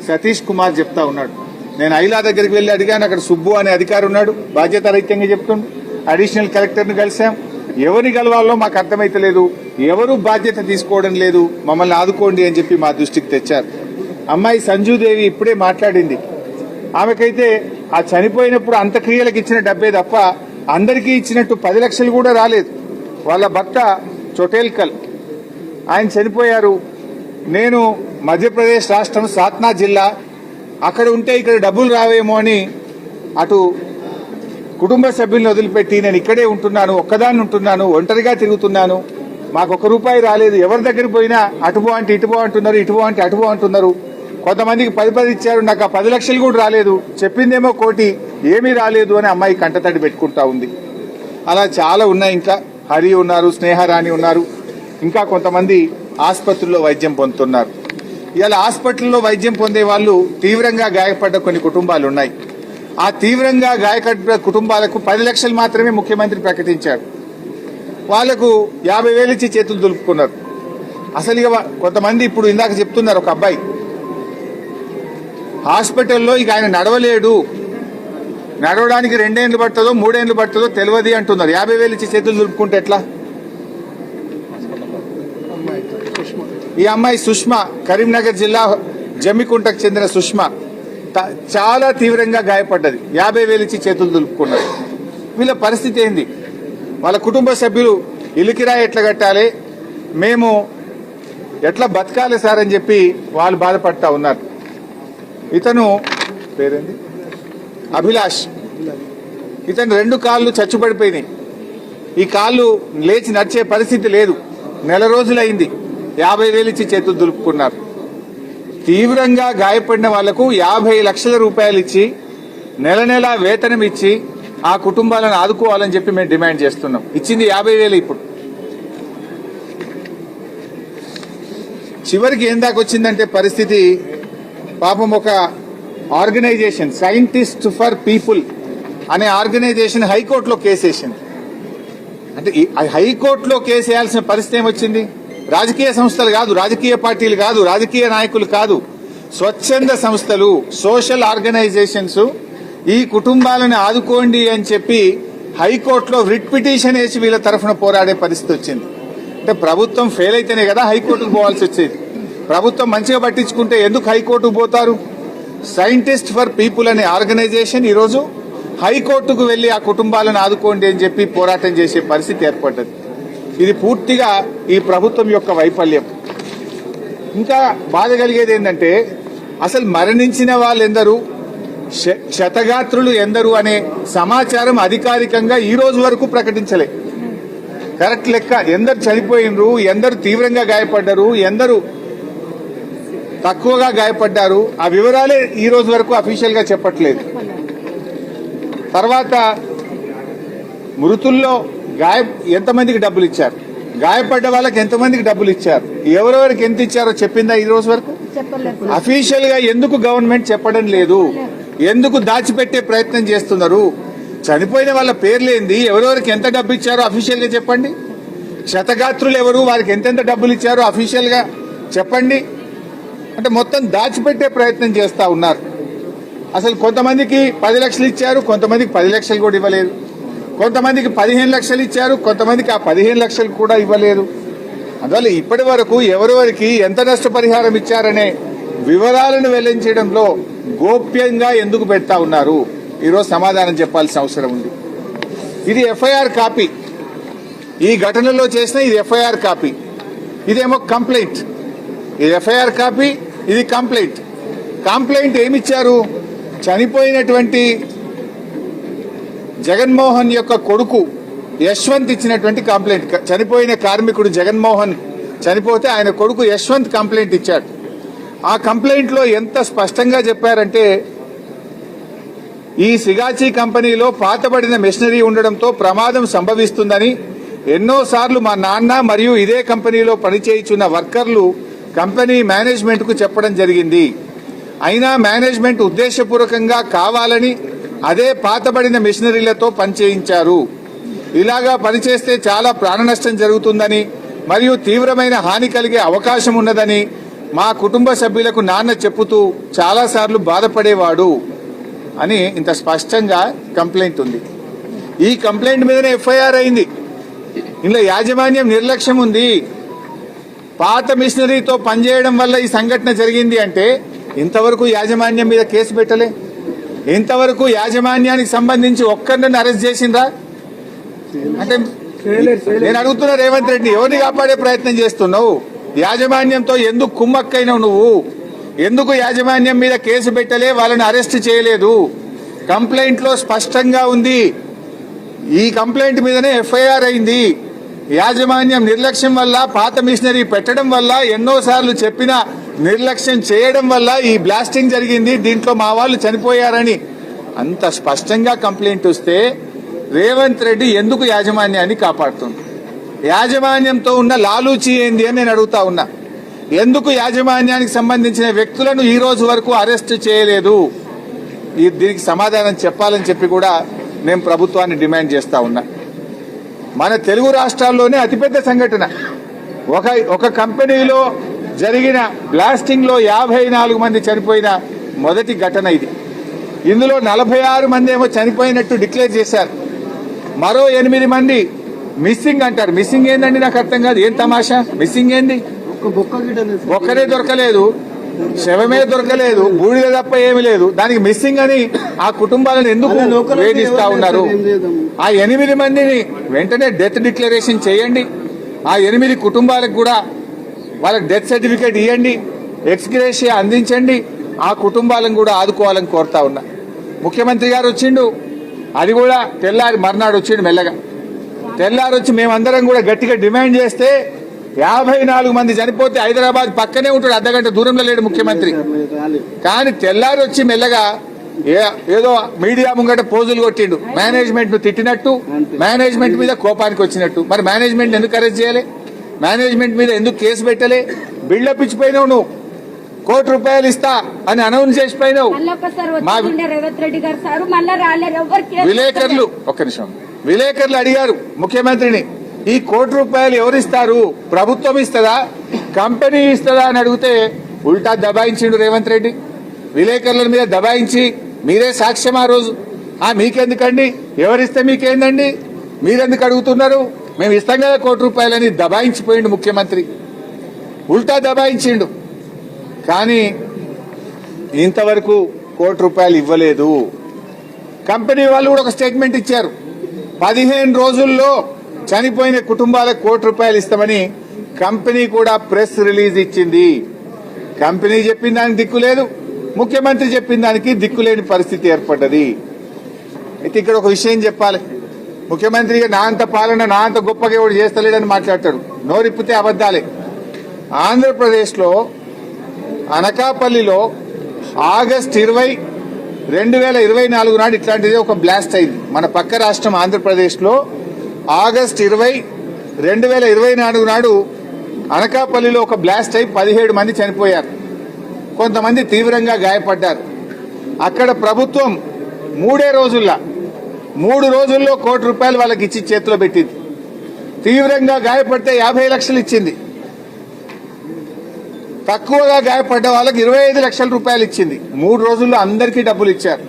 సతీష్ కుమార్ చెప్తా ఉన్నాడు. నేను ఐలా దగ్గరికి వెళ్లి అడిగాను, అక్కడ సుబ్బు అనే అధికారి ఉన్నాడు, బాధ్యతారహిత్యంగా చెప్తుండు. అడిషనల్ కలెక్టర్ని కలిశాం, ఎవరిని కలవాలో మాకు అర్థమైతలేదు, ఎవరు బాధ్యత తీసుకోవడం లేదు, మమ్మల్ని ఆదుకోండి అని చెప్పి మా దృష్టికి తెచ్చారు. అమ్మాయి సంజుదేవి ఇప్పుడే మాట్లాడింది. ఆమెకైతే ఆ చనిపోయినప్పుడు అంత్యక్రియలకు ఇచ్చిన డబ్బే తప్ప అందరికీ ఇచ్చినట్టు 10 లక్షలు కూడా రాలేదు. వాళ్ళ భర్త చోటేల్కల్, ఆయన చనిపోయారు. నేను మధ్యప్రదేశ్ రాష్ట్రం సాత్నా జిల్లా, అక్కడ ఉంటే ఇక్కడ డబ్బులు రావేమో అని అటు కుటుంబ సభ్యులను వదిలిపెట్టి నేను ఇక్కడే ఉంటున్నాను, ఒక్కదాన్ని ఉంటున్నాను, ఒంటరిగా తిరుగుతున్నాను, మాకు ₹1 రాలేదు. ఎవరి దగ్గరికి పోయినా అటుబో అంటే ఇటుబో అంటున్నారు, ఇటుబో అంటే అటుబో అంటున్నారు. కొంతమందికి 10 ఇచ్చారు, నాకు ఆ 10 లక్షలు కూడా రాలేదు, చెప్పిందేమో ₹1 కోటి, ఏమీ రాలేదు అని అమ్మాయి కంటతడి పెట్టుకుంటా ఉంది. అలా చాలా ఉన్నాయి. ఇంకా హరి ఉన్నారు, స్నేహరాణి ఉన్నారు, ఇంకా కొంతమంది ఆసుపత్రుల్లో వైద్యం పొందుతున్నారు. ఇలా హాస్పిటల్లో వైద్యం పొందే వాళ్ళు తీవ్రంగా గాయపడ్డ కొన్ని కుటుంబాలు ఉన్నాయి. ఆ తీవ్రంగా గాయపడ్డ కుటుంబాలకు 10 లక్షలు మాత్రమే ముఖ్యమంత్రి ప్రకటించారు. వాళ్లకు 50,000 ఇచ్చి చేతులు దులుపుకున్నారు. అసలు ఇక కొంతమంది ఇప్పుడు ఇందాక చెప్తున్నారు, ఒక అబ్బాయి హాస్పిటల్లో ఇక ఆయన నడవలేడు, నడవడానికి 2 ఏళ్లు పడుతుందో 3 ఏళ్లు పడుతుందో తెలియదు అంటున్నారు. 50,000 ఇచ్చి చేతులు దులుపుకుంటే ఎట్లా? ఈ అమ్మాయి సుష్మా, కరీంనగర్ జిల్లా జమ్మికుంటకు చెందిన సుష్మా చాలా తీవ్రంగా గాయపడ్డది. 50,000 ఇచ్చి చేతులు దులుపుకున్నారు. వీళ్ళ పరిస్థితి ఏంది? వాళ్ళ కుటుంబ సభ్యులు ఇల్లు కిరాయి ఎట్లా కట్టాలి, మేము ఎట్లా బతకాలి సార్ అని చెప్పి వాళ్ళు బాధపడతా ఉన్నారు. ఇతను పేరేంది, అభిలాష్, ఇతను 2 కాళ్ళు చచ్చుపడిపోయినాయి. ఈ కాళ్ళు లేచి నడిచే పరిస్థితి లేదు. నెల రోజులైంది. 50,000 ఇచ్చి చేతులు దులుపుకున్నారు. తీవ్రంగా గాయపడిన వాళ్లకు 50 లక్షల రూపాయలు ఇచ్చి నెల నెలా వేతనం ఇచ్చి ఆ కుటుంబాలను ఆదుకోవాలని చెప్పి మేము డిమాండ్ చేస్తున్నాం. ఇచ్చింది 50,000 ఇప్పుడు. చివరికి ఏం దాకా వచ్చిందంటే పరిస్థితి, పాపం ఒక ఆర్గనైజేషన్ సైంటిస్ట్ ఫర్ పీపుల్ అనే ఆర్గనైజేషన్ హైకోర్టులో కేసేసింది. అంటే హైకోర్టులో కేసు వేయాల్సిన పరిస్థితి ఏమొచ్చింది? రాజకీయ సంస్థలు కాదు, రాజకీయ పార్టీలు కాదు, రాజకీయ నాయకులు కాదు, స్వచ్ఛంద సంస్థలు, సోషల్ ఆర్గనైజేషన్స్ ఈ కుటుంబాలను ఆదుకోండి అని చెప్పి హైకోర్టులో రిట్ పిటిషన్ వేసి వీళ్ళ తరఫున పోరాడే పరిస్థితి వచ్చింది. అంటే ప్రభుత్వం ఫెయిల్ అయితేనే కదా హైకోర్టుకు పోవాల్సి వచ్చేది. ప్రభుత్వం మంచిగా పట్టించుకుంటే ఎందుకు హైకోర్టుకు పోతారు? సైంటిస్ట్ ఫర్ పీపుల్ అనే ఆర్గనైజేషన్ ఈరోజు హైకోర్టుకు వెళ్లి ఆ కుటుంబాలను ఆదుకోండి అని చెప్పి పోరాటం చేసే పరిస్థితి ఏర్పడ్డది. ఇది పూర్తిగా ఈ ప్రభుత్వం యొక్క వైఫల్యం. ఇంకా బాధ కలిగేది ఏంటంటే అసలు మరణించిన వాళ్ళెందరూ, క్షతగాత్రులు ఎందరు అనే సమాచారం అధికారికంగా ఈ రోజు వరకు ప్రకటించలే. కరెక్ట్ లెక్క ఎందరు చనిపోయినరు, ఎందరు తీవ్రంగా గాయపడ్డారు, ఎందరు తక్కువగా గాయపడ్డారు, ఆ వివరాలే ఈ రోజు వరకు అఫీషియల్ గా చెప్పట్లేదు. తర్వాత మృతుల్లో ఎంతమందికి డబ్బులు ఇచ్చారు, గాయపడ్డ వాళ్ళకి ఎంతమందికి డబ్బులు ఇచ్చారు, ఎవరెవరికి ఎంత ఇచ్చారో చెప్పిందా ఈ రోజు వరకు? అఫీషియల్ గా ఎందుకు గవర్నమెంట్ చెప్పడం లేదు? ఎందుకు దాచిపెట్టే ప్రయత్నం చేస్తున్నారు? చనిపోయిన వాళ్ళ పేర్లేంది, ఎవరెవరికి ఎంత డబ్బు ఇచ్చారో అఫీషియల్ గా చెప్పండి. క్షతగాత్రులు ఎవరు, వారికి ఎంతెంత డబ్బులు ఇచ్చారో అఫీషియల్ గా చెప్పండి. అంటే మొత్తం దాచిపెట్టే ప్రయత్నం చేస్తా ఉన్నారు. అసలు కొంతమందికి 10 లక్షలు ఇచ్చారు, కొంతమందికి 10 లక్షలు కూడా ఇవ్వలేదు, కొంతమందికి 15 లక్షలు ఇచ్చారు, కొంతమందికి ఆ 15 లక్షలు కూడా ఇవ్వలేదు. అందువల్ల ఇప్పటి వరకు ఎవరెవరికి ఎంత నష్టపరిహారం ఇచ్చారనే వివరాలను వెల్లడించడంలో గోప్యంగా ఎందుకు పెడతా ఉన్నారు? ఈరోజు సమాధానం చెప్పాల్సిన అవసరం ఉంది. ఇది ఎఫ్ఐఆర్ కాపీ, ఈ ఘటనలో చేసిన ఇది ఎఫ్ఐఆర్ కాపీ, ఇదేమో కంప్లైంట్. ఇది ఎఫ్ఐఆర్ కాపీ, ఇది కంప్లైంట్. కంప్లైంట్ ఏమిచ్చారు? చనిపోయినటువంటి జగన్మోహన్ యొక్క కొడుకు యశ్వంత్ ఇచ్చినటువంటి కంప్లైంట్. చనిపోయిన కార్మికుడు జగన్మోహన్ చనిపోతే ఆయన కొడుకు యశ్వంత్ కంప్లైంట్ ఇచ్చాడు. ఆ కంప్లైంట్ లో ఎంత స్పష్టంగా చెప్పారంటే, ఈ సిగాచి కంపెనీలో పాతబడిన మెషినరీ ఉండడంతో ప్రమాదం సంభవిస్తుందని ఎన్నోసార్లు మా నాన్న మరియు ఇదే కంపెనీలో పనిచేయుచున్న వర్కర్లు కంపెనీ మేనేజ్మెంట్ కు చెప్పడం జరిగింది. అయినా మేనేజ్మెంట్ ఉద్దేశపూర్వకంగా కావాలని అదే పాతబడిన మెషినరీలతో పనిచేయించారు. ఇలాగా పనిచేస్తే చాలా ప్రాణ నష్టం జరుగుతుందని మరియు తీవ్రమైన హాని కలిగే అవకాశం ఉన్నదని మా కుటుంబ సభ్యులకు నాన్న చెప్పుతూ చాలాసార్లు బాధపడేవాడు అని ఇంత స్పష్టంగా కంప్లైంట్ ఉంది. ఈ కంప్లైంట్ మీదనే ఎఫ్ఐఆర్ అయింది. ఇందులో యాజమాన్యం నిర్లక్ష్యం ఉంది. పాత మిషనరీతో పనిచేయడం వల్ల ఈ సంఘటన జరిగింది అంటే ఇంతవరకు యాజమాన్యం మీద కేసు పెట్టలే. ఇంతవరకు యాజమాన్యానికి సంబంధించి ఒక్కరిని అరెస్ట్ చేసిండ్రా? అంటే నేను అడుగుతున్నా రేవంత్ రెడ్డి, ఎవరిని కాపాడే ప్రయత్నం చేస్తున్నావు? యాజమాన్యంతో ఎందుకు కుమ్మక్కైనావు నువ్వు? ఎందుకు యాజమాన్యం మీద కేసు పెట్టలే, వాళ్ళని అరెస్ట్ చేయలేదు? కంప్లైంట్ లో స్పష్టంగా ఉంది. ఈ కంప్లైంట్ మీదనే ఎఫ్ఐఆర్ అయింది. యాజమాన్యం నిర్లక్ష్యం వల్ల, పాత మిషనరీ పెట్టడం వల్ల, ఎన్నోసార్లు చెప్పిన నిర్లక్ష్యం చేయడం వల్ల ఈ బ్లాస్టింగ్ జరిగింది, దీంట్లో మా వాళ్ళు చనిపోయారని అంత స్పష్టంగా కంప్లైంట్ వస్తే రేవంత్ రెడ్డి ఎందుకు యాజమాన్యాన్ని కాపాడుతుంది? యాజమాన్యంతో ఉన్న లాలూచి ఏంది అని నేను అడుగుతా ఉన్నా. ఎందుకు యాజమాన్యానికి సంబంధించిన వ్యక్తులను ఈ రోజు వరకు అరెస్ట్ చేయలేదు? దీనికి సమాధానం చెప్పాలని చెప్పి కూడా నేను ప్రభుత్వాన్ని డిమాండ్ చేస్తా ఉన్నా. మన తెలుగు రాష్ట్రాల్లోనే అతిపెద్ద సంఘటన, ఒక కంపెనీలో జరిగిన బ్లాస్టింగ్ లో 54 మంది చనిపోయిన మొదటి ఘటన ఇది. ఇందులో 46 మంది ఏమో చనిపోయినట్టు డిక్లేర్ చేశారు. మరో 8 మంది మిస్సింగ్ అంటారు. మిస్సింగ్ ఏందండి? నాకు అర్థం కాదు. ఏం తమాషా? మిస్సింగ్ ఏంది? ఒక్కరే దొరకలేదు, శవమే దొరకలేదు, బూడిద తప్ప ఏమీ లేదు. దానికి మిస్సింగ్ అని ఆ కుటుంబాలను ఎందుకు వేధిస్తా ఉన్నారు? ఆ 8 మందిని వెంటనే డెత్ డిక్లరేషన్ చేయండి. ఆ 8 కుటుంబాలకు కూడా వాళ్ళకి డెత్ సర్టిఫికేట్ ఇవ్వండి, ఎక్స్గ్రేషియా అందించండి. ఆ కుటుంబాలను కూడా ఆదుకోవాలని కోరుతా ఉన్నా. ముఖ్యమంత్రి గారు వచ్చిండు, అది కూడా తెల్లారి మర్నాడు వచ్చిండు. మెల్లగా తెల్లారి వచ్చి మేమందరం కూడా గట్టిగా డిమాండ్ చేస్తే 54 మంది చనిపోతే హైదరాబాద్ పక్కనే ఉంటాడు, అర్ధగంట దూరంలో లేడు ముఖ్యమంత్రి. కానీ తెల్లారి వచ్చి మెల్లగా ఏదో మీడియా ముంగట పోజులు కొట్టిండు, మేనేజ్మెంట్ ను తిట్టినట్టు, మేనేజ్మెంట్ మీద కోపానికి వచ్చినట్టు. మరి మేనేజ్మెంట్ ఎందుకు అరెస్ట్ చేయాలి? మేనేజ్మెంట్ మీద ఎందుకు కేసు పెట్టలే? బిల్డప్ ఇచ్చిపోయినావు నువ్వు, ₹1 ఇస్తా అని అనౌన్స్ చేసిపోయినావు. రేవంత్ రెడ్డి గారు సార్ మళ్ళీ రాలేరు. విలేకరులు ఒక్క నిమిషం, విలేకరులు అడిగారు ముఖ్యమంత్రిని, ఈ ₹1 ఎవరిస్తారు? ప్రభుత్వం ఇస్తుందా, కంపెనీ ఇస్తుందా అని అడిగితే ఉల్టా దబాయించిండు రేవంత్ రెడ్డి. విలేకరుల మీద దబాయించి మీరే సాక్ష్యం ఆ రోజు. మీకెందుకండి, ఎవరిస్తే మీకేందండి, మీరెందుకు అడుగుతున్నారు, మేము ఇస్తాం కదా ₹1 అని దబాయించిపోయిండు ముఖ్యమంత్రి, ఉల్టా దబాయించిండు. కానీ ఇంతవరకు ₹1 ఇవ్వలేదు. కంపెనీ వాళ్ళు కూడా ఒక స్టేట్మెంట్ ఇచ్చారు, 15 రోజుల్లో చనిపోయిన కుటుంబాలకు ₹1 ఇస్తామని కంపెనీ కూడా ప్రెస్ రిలీజ్ ఇచ్చింది. కంపెనీ చెప్పిన దానికి దిక్కు లేదు, ముఖ్యమంత్రి చెప్పిన దానికి దిక్కులేని పరిస్థితి ఏర్పడ్డది. అయితే ఇక్కడ ఒక విషయం చెప్పాలి, ముఖ్యమంత్రిగా నా అంత పాలన నా అంత గొప్పగా ఎవడు చేస్తలేడని మాట్లాడతాడు, నోరిప్పితే అబద్దాలే. ఆంధ్రప్రదేశ్ లో అనకాపల్లిలో ఆగస్టు 20, 2024 నాడు ఇట్లాంటిది ఒక బ్లాస్ట్ అయింది. మన పక్క రాష్ట్రం ఆంధ్రప్రదేశ్ లో ఆగస్టు 20, 2024 నాడు అనకాపల్లిలో ఒక బ్లాస్ట్ అయి 17 మంది చనిపోయారు, కొంతమంది తీవ్రంగా గాయపడ్డారు. అక్కడ ప్రభుత్వం 3 రోజుల్లో ₹1 వాళ్ళకి ఇచ్చి చేతిలో పెట్టింది. తీవ్రంగా గాయపడితే 50 లక్షలు ఇచ్చింది, తక్కువగా గాయపడ్డ వాళ్ళకి ₹25 లక్షల ఇచ్చింది. 3 రోజుల్లో అందరికీ డబ్బులు ఇచ్చారు.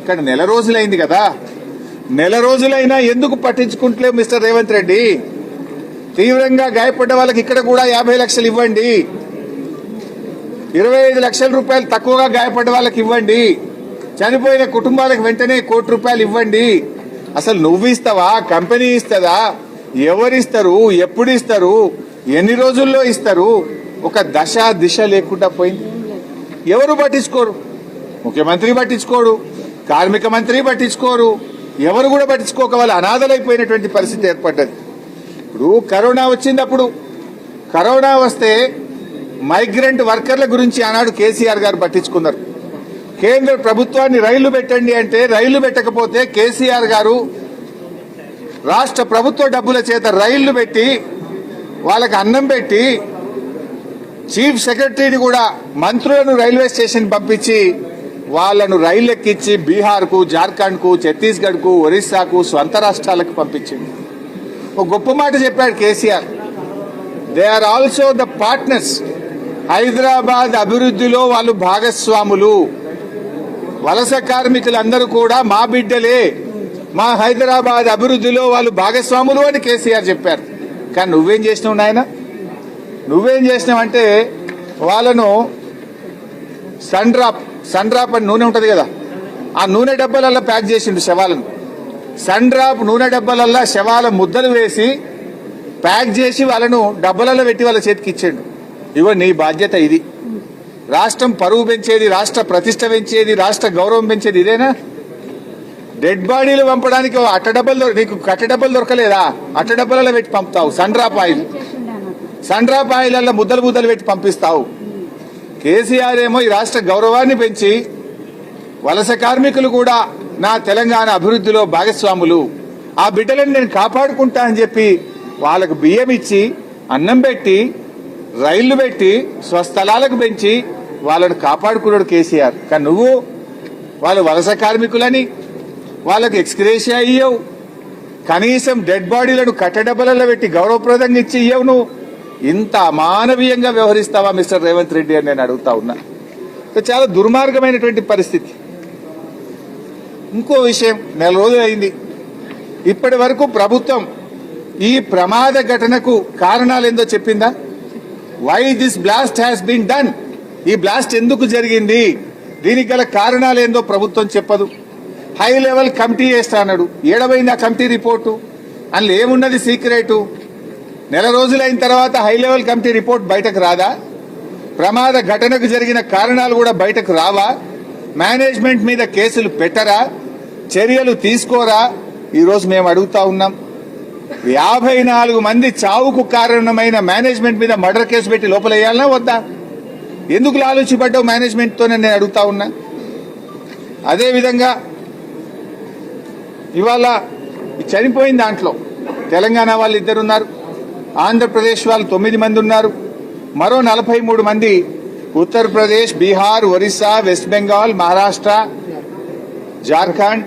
ఇక్కడ నెల రోజులైంది కదా, నెల రోజులైనా ఎందుకు పట్టించుకుంటలేవు మిస్టర్ రేవంత్ రెడ్డి? తీవ్రంగా గాయపడ్డ వాళ్ళకి ఇక్కడ కూడా 50 లక్షలు ఇవ్వండి, ₹25 లక్షల తక్కువగా గాయపడ్డ వాళ్ళకి ఇవ్వండి, చనిపోయిన కుటుంబాలకు వెంటనే ₹1 ఇవ్వండి. అసలు నువ్వు ఇస్తావా, కంపెనీ ఇస్తుందా, ఎవరిస్తారు, ఎప్పుడు ఇస్తారు, ఎన్ని రోజుల్లో ఇస్తారు? ఒక దశ దిశ లేకుండా పోయింది. ఎవరు పట్టించుకోరు, ముఖ్యమంత్రి పట్టించుకోడు, కార్మిక మంత్రి పట్టించుకోరు, ఎవరు కూడా పట్టించుకోక వాళ్ళు అనాథలైపోయినటువంటి పరిస్థితి ఏర్పడ్డది. ఇప్పుడు కరోనా వచ్చిందప్పుడు, కరోనా వస్తే మైగ్రెంట్ వర్కర్ల గురించి ఆనాడు కేసీఆర్ గారు పట్టించుకున్నారు. కేంద్ర ప్రభుత్వాన్ని రైళ్లు పెట్టండి అంటే రైళ్లు పెట్టకపోతే కేసీఆర్ గారు రాష్ట్ర ప్రభుత్వ డబ్బుల చేత రైళ్లు పెట్టి వాళ్ళకి అన్నం పెట్టి చీఫ్ సెక్రటరీని కూడా మంత్రులను రైల్వే స్టేషన్ పంపించి వాళ్లను రైలు ఎక్కించి బీహార్ కు, జార్ఖండ్ కు, ఛత్తీస్గఢ్ కు, ఒరిస్సాకు, స్వంత రాష్ట్రాలకు పంపించింది. ఒక గొప్ప మాట చెప్పాడు KCR, they are also the partners, Hyderabad అభివృద్ధిలో వాళ్ళు భాగస్వాములు, వలస కార్మికులందరూ కూడా మా బిడ్డలే, మా హైదరాబాద్ అభివృద్ధిలో వాళ్ళు భాగస్వాములు అని కేసీఆర్ చెప్పారు. కానీ నువ్వేం చేసినావు నాయన, నువ్వేం చేసినావంటే వాళ్ళను సన్ డ్రాప్ అని నూనె ఉంటది కదా, ఆ నూనె డబ్బాలల్లో ప్యాక్ చేసిండు శవాలను. సన్ డ్రాప్ నూనె డబ్బాలల్లో శవాల ముద్దలు వేసి ప్యాక్ చేసి వాళ్ళను డబ్బాలలో పెట్టి వాళ్ళ చేతికి ఇచ్చాడు. ఇగో నీ బాధ్యత ఇది. రాష్ట్రం పరువు పెంచేది, రాష్ట్ర ప్రతిష్ట పెంచేది, రాష్ట్ర గౌరవం పెంచేది ఇదేనా? డెడ్ బాడీలు పంపడానికి నీకు కట్ట డబ్బలు దొరకలేదా? అట్ట డబ్బాలలో పెట్టి పంపుతావు. సన్ డ్రాప్ ఆయిల్ ముద్దలు పెట్టి పంపిస్తావు. కేసీఆర్ ఏమో ఈ రాష్ట్ర గౌరవాన్ని పెంచి వలస కార్మికులు కూడా నా తెలంగాణ అభివృద్ధిలో భాగస్వాములు, ఆ బిడ్డలను నేను కాపాడుకుంటా అని చెప్పి వాళ్ళకు బియ్యం ఇచ్చి, అన్నం పెట్టి, రైళ్లు పెట్టి, స్వస్థలాలకు పెంచి వాళ్ళను కాపాడుకున్నాడు కేసీఆర్. కానీ నువ్వు వాళ్ళు వలస కార్మికులని వాళ్ళకు ఎక్స్గ్రేషియా ఇయ్యవు, కనీసం డెడ్ బాడీలను కట్టడబ్బలలో పెట్టి గౌరవప్రదంగా ఇచ్చి ఇయ్యవు. నువ్వు ఇంత అమానవీయంగా వ్యవహరిస్తావా మిస్టర్ రేవంత్ రెడ్డి అని నేను అడుగుతా ఉన్నా. చాలా దుర్మార్గమైనటువంటి పరిస్థితి. ఇంకో విషయం, నెల రోజులు అయింది, ఇప్పటి వరకు ప్రభుత్వం ఈ ప్రమాద ఘటనకు కారణాలేందో చెప్పిందా? Why this blast has been done, ఈ బ్లాస్ట్ ఎందుకు జరిగింది, దీనికి గల కారణాలేందో ప్రభుత్వం చెప్పదు. హై లెవెల్ కమిటీ వేస్తా అన్నాడు, ఏడబోయింది ఆ కమిటీ రిపోర్టు? అందులో ఏమున్నది సీక్రెటు? నెల రోజులైన తర్వాత హై లెవెల్ కమిటీ రిపోర్ట్ బయటకు రాదా? ప్రమాద ఘటనకు జరిగిన కారణాలు కూడా బయటకు రావా? మేనేజ్మెంట్ మీద కేసులు పెట్టరా? చర్యలు తీసుకోరా? ఈరోజు మేము అడుగుతా ఉన్నాం. 54 మంది చావుకు కారణమైన మేనేజ్మెంట్ మీద మర్డర్ కేసు పెట్టి లోపలేయాలనా వద్దా? ఎందుకు లాలూచిపడ్డావు మేనేజ్మెంట్ తోనే నేను అడుగుతా ఉన్నా. అదేవిధంగా ఇవాళ చనిపోయిన దాంట్లో తెలంగాణ వాళ్ళు 2 ఉన్నారు, ఆంధ్రప్రదేశ్ వాళ్ళు 9 మంది ఉన్నారు, మరో 43 మంది ఉత్తరప్రదేశ్, బీహార్, ఒరిస్సా, వెస్ట్ బెంగాల్, మహారాష్ట్ర, జార్ఖండ్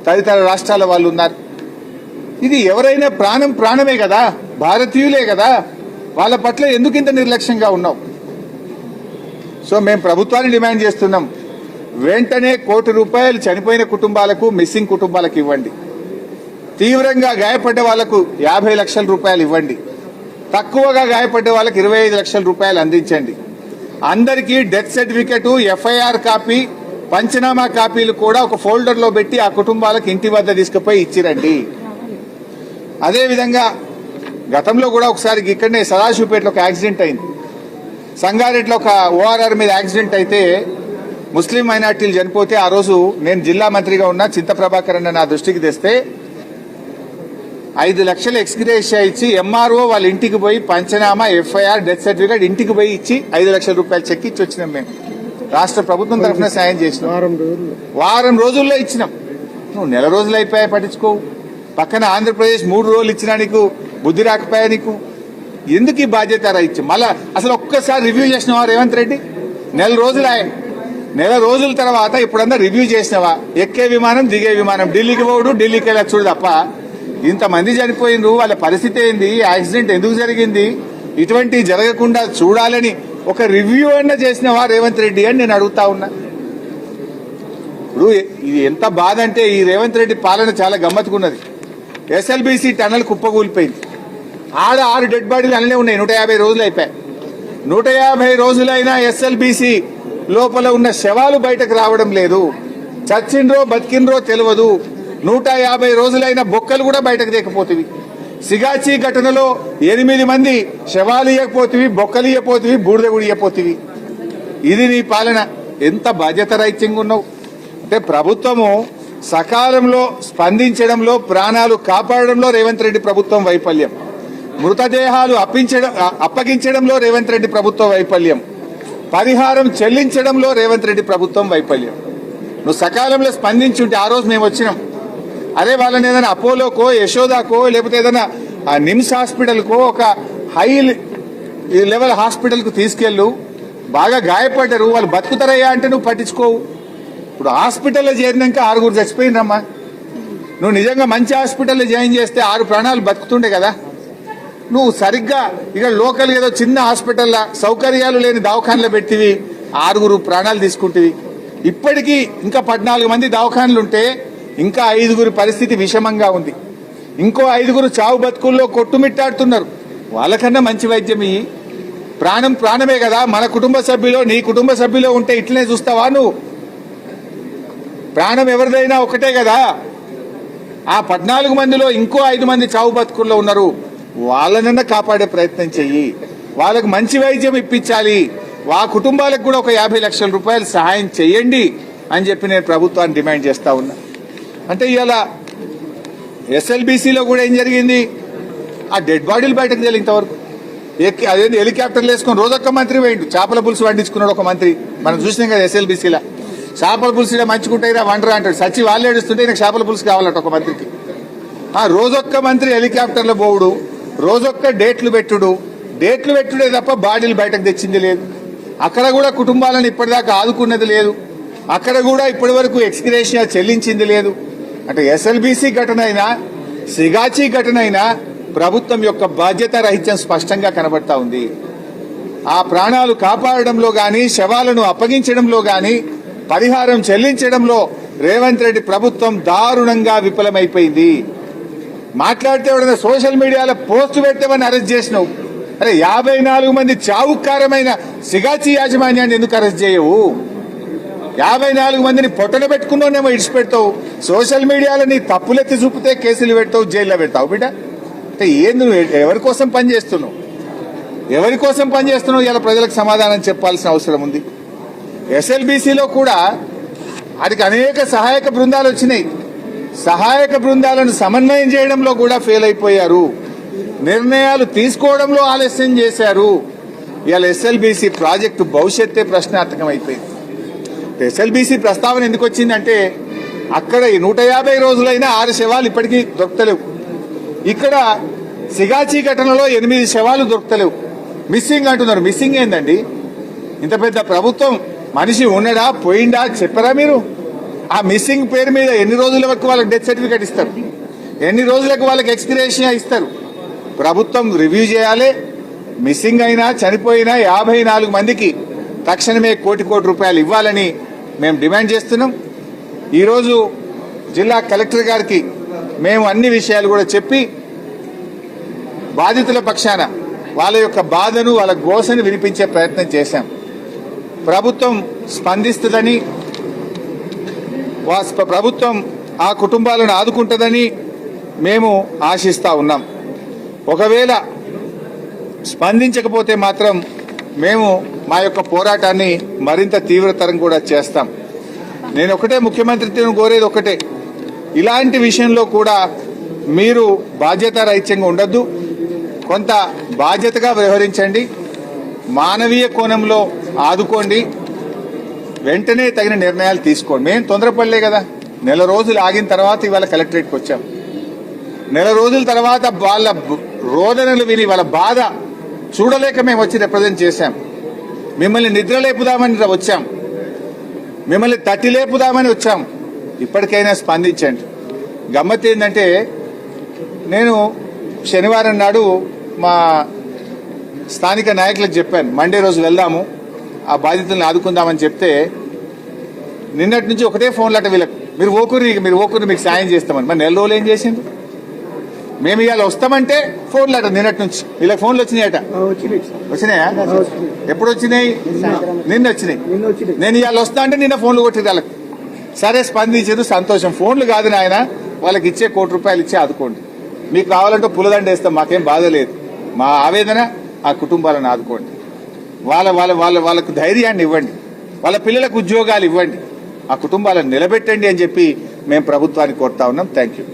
తదితర రాష్ట్రాల వాళ్ళు ఉన్నారు. ఇది ఎవరైనా ప్రాణం ప్రాణమే కదా, భారతీయులే కదా, వాళ్ళ పట్ల ఎందుకు ఇంత నిర్లక్ష్యంగా ఉన్నావు? సో మేము ప్రభుత్వాన్ని డిమాండ్ చేస్తున్నాం, వెంటనే ₹1 కోటి చనిపోయిన కుటుంబాలకు, మిస్సింగ్ కుటుంబాలకు ఇవ్వండి. తీవ్రంగా గాయపడ్డ వాళ్లకు ₹50 లక్షల ఇవ్వండి. తక్కువగా గాయపడ్డ వాళ్ళకి ₹25 లక్షల అందించండి. అందరికీ డెత్ సర్టిఫికెట్, ఎఫ్ఐఆర్ కాపీ, పంచనామా కాపీలు కూడా ఒక ఫోల్డర్ లో పెట్టి ఆ కుటుంబాలకు ఇంటి వద్ద తీసుకుపోయి ఇచ్చిరండి. అదేవిధంగా గతంలో కూడా ఒకసారి ఇక్కడనే సదాశివపేటలో ఒక యాక్సిడెంట్ అయింది, సంగారెడ్డిలో ఒక ఓఆర్ఆర్ మీద యాక్సిడెంట్ అయితే ముస్లిం మైనార్టీలు చనిపోతే ఆ రోజు నేను జిల్లా మంత్రిగా ఉన్న చింత ప్రభాకర్ అన్న నా దృష్టికి తెస్తే 5 లక్షల ఎక్స్గ్రేషియా ఇచ్చి ఎంఆర్ఓ వాళ్ళ ఇంటికి పోయి పంచనామా, ఎఫ్ఐఆర్, డెత్ సర్టిఫికేట్ ఇంటికి పోయి ఇచ్చి ₹5 లక్షల చెక్ ఇచ్చి వచ్చినాం. మేము రాష్ట్ర ప్రభుత్వం తరఫున సాయం చేసినాం. వారం రోజుల్లో ఇచ్చినాం. నువ్వు నెల రోజులు అయిపోయా పట్టించుకోవు. పక్కన ఆంధ్రప్రదేశ్ 3 రోజులు ఇచ్చినా నీకు బుద్ధి రాకపోయా నీకు? ఎందుకు ఈ బాధ్యత రాయిచ్చు? మళ్ళా అసలు ఒక్కసారి రివ్యూ చేసినవా రేవంత్ రెడ్డి? నెల రోజుల తర్వాత ఇప్పుడన్నా రివ్యూ చేసినవా? ఎక్కే విమానం, దిగే విమానం, ఢిల్లీకి పోడు, ఢిల్లీకి వెళ్ళి చూడు తప్ప ఇంతమంది చనిపోయిండ్రు, వాళ్ళ పరిస్థితి ఏంది, యాక్సిడెంట్ ఎందుకు జరిగింది, ఇటువంటి జరగకుండా చూడాలని ఒక రివ్యూ అన్నా చేసినవా రేవంత్ రెడ్డి అని నేను అడుగుతా ఉన్నా. ఇప్పుడు ఇది ఎంత బాధ అంటే ఈ రేవంత్ రెడ్డి పాలన చాలా గమ్మత్తుకున్నది. SLBC tunnel కుప్పకూలిపోయింది. ఆడ 6 డెడ్ బాడీలు అల్లనే ఉన్నాయి. 150 రోజులు అయిపోయాయి. 150 రోజులైనా ఎస్ఎల్బీసీ లోపల ఉన్న శవాలు బయటకు రావడం లేదు. చచ్చిండ్రో బతికిండ్రో తెలియదు. 150 రోజులైన బొక్కలు కూడా బయటకు తెకపోతివి. సిగాచి ఘటనలో 8 మంది శవాలు ఇవ్వకపోతివి, బొక్కలు ఇవ్వపోతివి, బూడిద కూడా ఇవ్వపోతివి. ఇది నీ పాలన. ఎంత బాధ్యత రహితంగా ఉన్నావు అంటే ప్రభుత్వము సకాలంలో స్పందించడంలో, ప్రాణాలు కాపాడడంలో రేవంత్ రెడ్డి ప్రభుత్వం వైఫల్యం, మృతదేహాలు అప్పగించడంలో రేవంత్ రెడ్డి ప్రభుత్వం వైఫల్యం, పరిహారం చెల్లించడంలో రేవంత్ రెడ్డి ప్రభుత్వం వైఫల్యం. నువ్వు సకాలంలో స్పందించుంటే ఆ రోజు మేము వచ్చినాం. అరే వాళ్ళని ఏదైనా అపోలోకో, యశోదాకో, లేకపోతే ఏదైనా నిమ్స్ హాస్పిటల్కో, ఒక హై లెవెల్ హాస్పిటల్కు తీసుకెళ్ళు. బాగా గాయపడ్డారు, వాళ్ళు బతుకుతారయ్యా అంటే నువ్వు పట్టించుకోవు. ఇప్పుడు హాస్పిటల్లో చేరినాక 6 చచ్చిపోయినరమ్మా. నువ్వు నిజంగా మంచి హాస్పిటల్లో జాయిన్ చేస్తే 6 ప్రాణాలు బతుకుతుండే కదా. నువ్వు సరిగ్గా ఇక్కడ లోకల్ ఏదో చిన్న హాస్పిటల్లో సౌకర్యాలు లేని దవాఖానలో పెట్టివి, 6 ప్రాణాలు తీసుకుంటేవి. ఇప్పటికీ ఇంకా 14 మంది దవాఖానలుంటే ఇంకా 5 పరిస్థితి విషమంగా ఉంది. ఇంకో 5 చావు బతుకుల్లో కొట్టుమిట్టాడుతున్నారు. వాళ్ళకన్నా మంచి వైద్యం ఇయ్యి. ప్రాణం ప్రాణమే కదా. మన కుటుంబ సభ్యులో, నీ కుటుంబ సభ్యులో ఉంటే ఇట్లనే చూస్తావా నువ్వు? ప్రాణం ఎవరిదైనా ఒకటే కదా. ఆ 14 మందిలో ఇంకో 5 మంది చావు బతుకుల్లో ఉన్నారు. వాళ్ళనన్నా కాపాడే ప్రయత్నం చెయ్యి. వాళ్ళకు మంచి వైద్యం ఇప్పించాలి. ఆ కుటుంబాలకు కూడా ఒక ₹50 లక్షల సహాయం చెయ్యండి అని చెప్పి నేను ప్రభుత్వాన్ని డిమాండ్ చేస్తా ఉన్నా. అంటే ఇవాళ ఎస్ఎల్బీసీలో కూడా ఏం జరిగింది? ఆ డెడ్ బాడీలు బయటకు తెలియదు ఇంతవరకు. అదేంటి హెలికాప్టర్లు వేసుకుని రోజొక్క మంత్రి పోయిండు. చేపల పులుసు వండించుకున్నాడు ఒక మంత్రి. మనం చూసినాం కదా ఎస్ఎల్బీసీలో. చేపల పులుసు మంచుకుంటాయిరా వండరా అంటాడు. సచ్చి వాళ్ళు ఏడుస్తుంటే నాకు చేపల పులుసు కావాలట ఒక మంత్రికి. రోజొక్క మంత్రి హెలికాప్టర్లో పోవుడు, రోజొక్క డేట్లు పెట్టుడే తప్ప బాడీలు బయటకు తెచ్చింది లేదు. అక్కడ కూడా కుటుంబాలను ఇప్పటిదాకా ఆదుకున్నది లేదు. అక్కడ కూడా ఇప్పటి వరకు ఎక్స్గ్రేషియా చెల్లించింది లేదు. అంటే ఎస్ఎల్బీసీ ఘటన అయినా, సిగాచి ఘటన అయినా ప్రభుత్వం యొక్క బాధ్యత రహిత్యం స్పష్టంగా కనబడతా ఉంది. ఆ ప్రాణాలు కాపాడడంలో గాని, శవాలను అప్పగించడంలో గాని, పరిహారం చెల్లించడంలో రేవంత్ రెడ్డి ప్రభుత్వం దారుణంగా విఫలమైపోయింది. మాట్లాడితే ఎవరైనా సోషల్ మీడియాలో పోస్ట్ పెట్టేవని అరెస్ట్ చేసినావు. అరే 54 మంది చావుకారమైన సిగాచి యాజమాన్యాన్ని ఎందుకు అరెస్ట్ చేయవు? 54 మందిని పొట్టన పెట్టుకున్నానేమో ఇడిచిపెడతావు. సోషల్ మీడియాలో నీ తప్పులెత్తి చూపితే కేసులు పెడతావు, జైల్లో పెడతావు. బిడ్డ అంటే ఏంది? ఎవరి కోసం పనిచేస్తున్నావు? ఇలా ప్రజలకు సమాధానం చెప్పాల్సిన అవసరం ఉంది. ఎస్ఎల్బీసీలో కూడా వాటికి అనేక సహాయక బృందాలు వచ్చినాయి. సహాయక బృందాలను సమన్వయం చేయడంలో కూడా ఫెయిల్ అయిపోయారు. నిర్ణయాలు తీసుకోవడంలో ఆలస్యం చేశారు. ఇవాళ ఎస్ఎల్బీసీ ప్రాజెక్టు భవిష్యత్తే ప్రశ్నార్థకం అయిపోయింది. ఎస్ఎల్బీసీ ప్రస్తావన ఎందుకు వచ్చిందంటే అక్కడ ఈ 150 రోజులైనా 6 శవాలు ఇప్పటికీ దొరకలేవు. ఇక్కడ సిగాచి ఘటనలో 8 శవాలు దొరకలేవు. మిస్సింగ్ అంటున్నారు. మిస్సింగ్ ఏందండి? ఇంత పెద్ద ప్రభుత్వం మనిషి ఉన్నడా పోయిండా చెప్పరా మీరు? ఆ మిస్సింగ్ పేరు మీద ఎన్ని రోజుల వరకు వాళ్ళకి డెత్ సర్టిఫికేట్ ఇస్తారు, ఎన్ని రోజులకు వాళ్ళకి ఎక్స్గ్రేషియా ఇస్తారు? ప్రభుత్వం రివ్యూ చేయాలి. మిస్సింగ్ అయినా చనిపోయినా 54 మందికి తక్షణమే కోటి రూపాయలు ఇవ్వాలని మేము డిమాండ్ చేస్తున్నాం. ఈరోజు జిల్లా కలెక్టర్ గారికి మేము అన్ని విషయాలు కూడా చెప్పి బాధితుల పక్షాన వాళ్ళ యొక్క బాధను వాళ్ళ గోసను వినిపించే ప్రయత్నం చేశాం. ప్రభుత్వం స్పందిస్తుందని, ప్రభుత్వం ఆ కుటుంబాలను ఆదుకుంటుందని మేము ఆశిస్తా ఉన్నాం. ఒకవేళ స్పందించకపోతే మాత్రం మేము మా యొక్క పోరాటాన్ని మరింత తీవ్రతరం కూడా చేస్తాం. నేను ఒకటే ముఖ్యమంత్రిని కోరేది ఒకటే, ఇలాంటి విషయంలో కూడా మీరు బాధ్యతారహిత్యంగా ఉండొద్దు, కొంత బాధ్యతగా వ్యవహరించండి, మానవీయ కోణంలో ఆదుకోండి, వెంటనే తగిన నిర్ణయాలు తీసుకోండి. మేము తొందరపడలే కదా. నెల రోజులు ఆగిన తర్వాత ఇవాళ కలెక్టరేట్కి వచ్చాం. నెల రోజుల తర్వాత వాళ్ళ రోదనలు విని వాళ్ళ బాధ చూడలేక మేము వచ్చి రిప్రజెంట్ చేశాం. మిమ్మల్ని నిద్రలేపుదామని వచ్చాం, మిమ్మల్ని తట్టి లేపుదామని వచ్చాం. ఇప్పటికైనా స్పందించండి. గమ్మత్ ఏంటంటే నేను శనివారం నాడు మా స్థానిక నాయకులకు చెప్పాను, మండే రోజు వెళ్దాము ఆ బాధితులను ఆదుకుందామని చెప్తే నిన్నటి నుంచి ఒకటే ఫోన్లట వీళ్ళకి, మీరు ఓకూరి మీకు సాయం చేస్తామని. మరి నెల రోజులు ఏం చేసిండ్రు? మేము ఇవాళ వస్తామంటే ఫోన్లట నిన్నటి నుంచి. వీళ్ళకి ఫోన్లు వచ్చినాయట. వచ్చినాయా? ఎప్పుడు వచ్చినాయి? నిన్న వచ్చినాయి. నేను ఇవాళ వస్తా అంటే నిన్న ఫోన్లు కొట్టిరు వాళ్ళకి. సరే స్పందించారు, సంతోషం. ఫోన్లు కాదు నాయన, వాళ్ళకి ఇచ్చే కోటి రూపాయలు ఇచ్చి ఆదుకోండి. మీకు కావాలంటే పులదండ వేస్తాం, మాకేం బాధ లేదు. మా ఆవేదన ఆ కుటుంబాలను ఆదుకోండి. వాళ్ళకు ధైర్యాన్ని ఇవ్వండి, వాళ్ళ పిల్లలకు ఉద్యోగాలు ఇవ్వండి, ఆ కుటుంబాలను నిలబెట్టండి అని చెప్పి మేము ప్రభుత్వాన్ని కోరుతా ఉన్నాం. Thank you.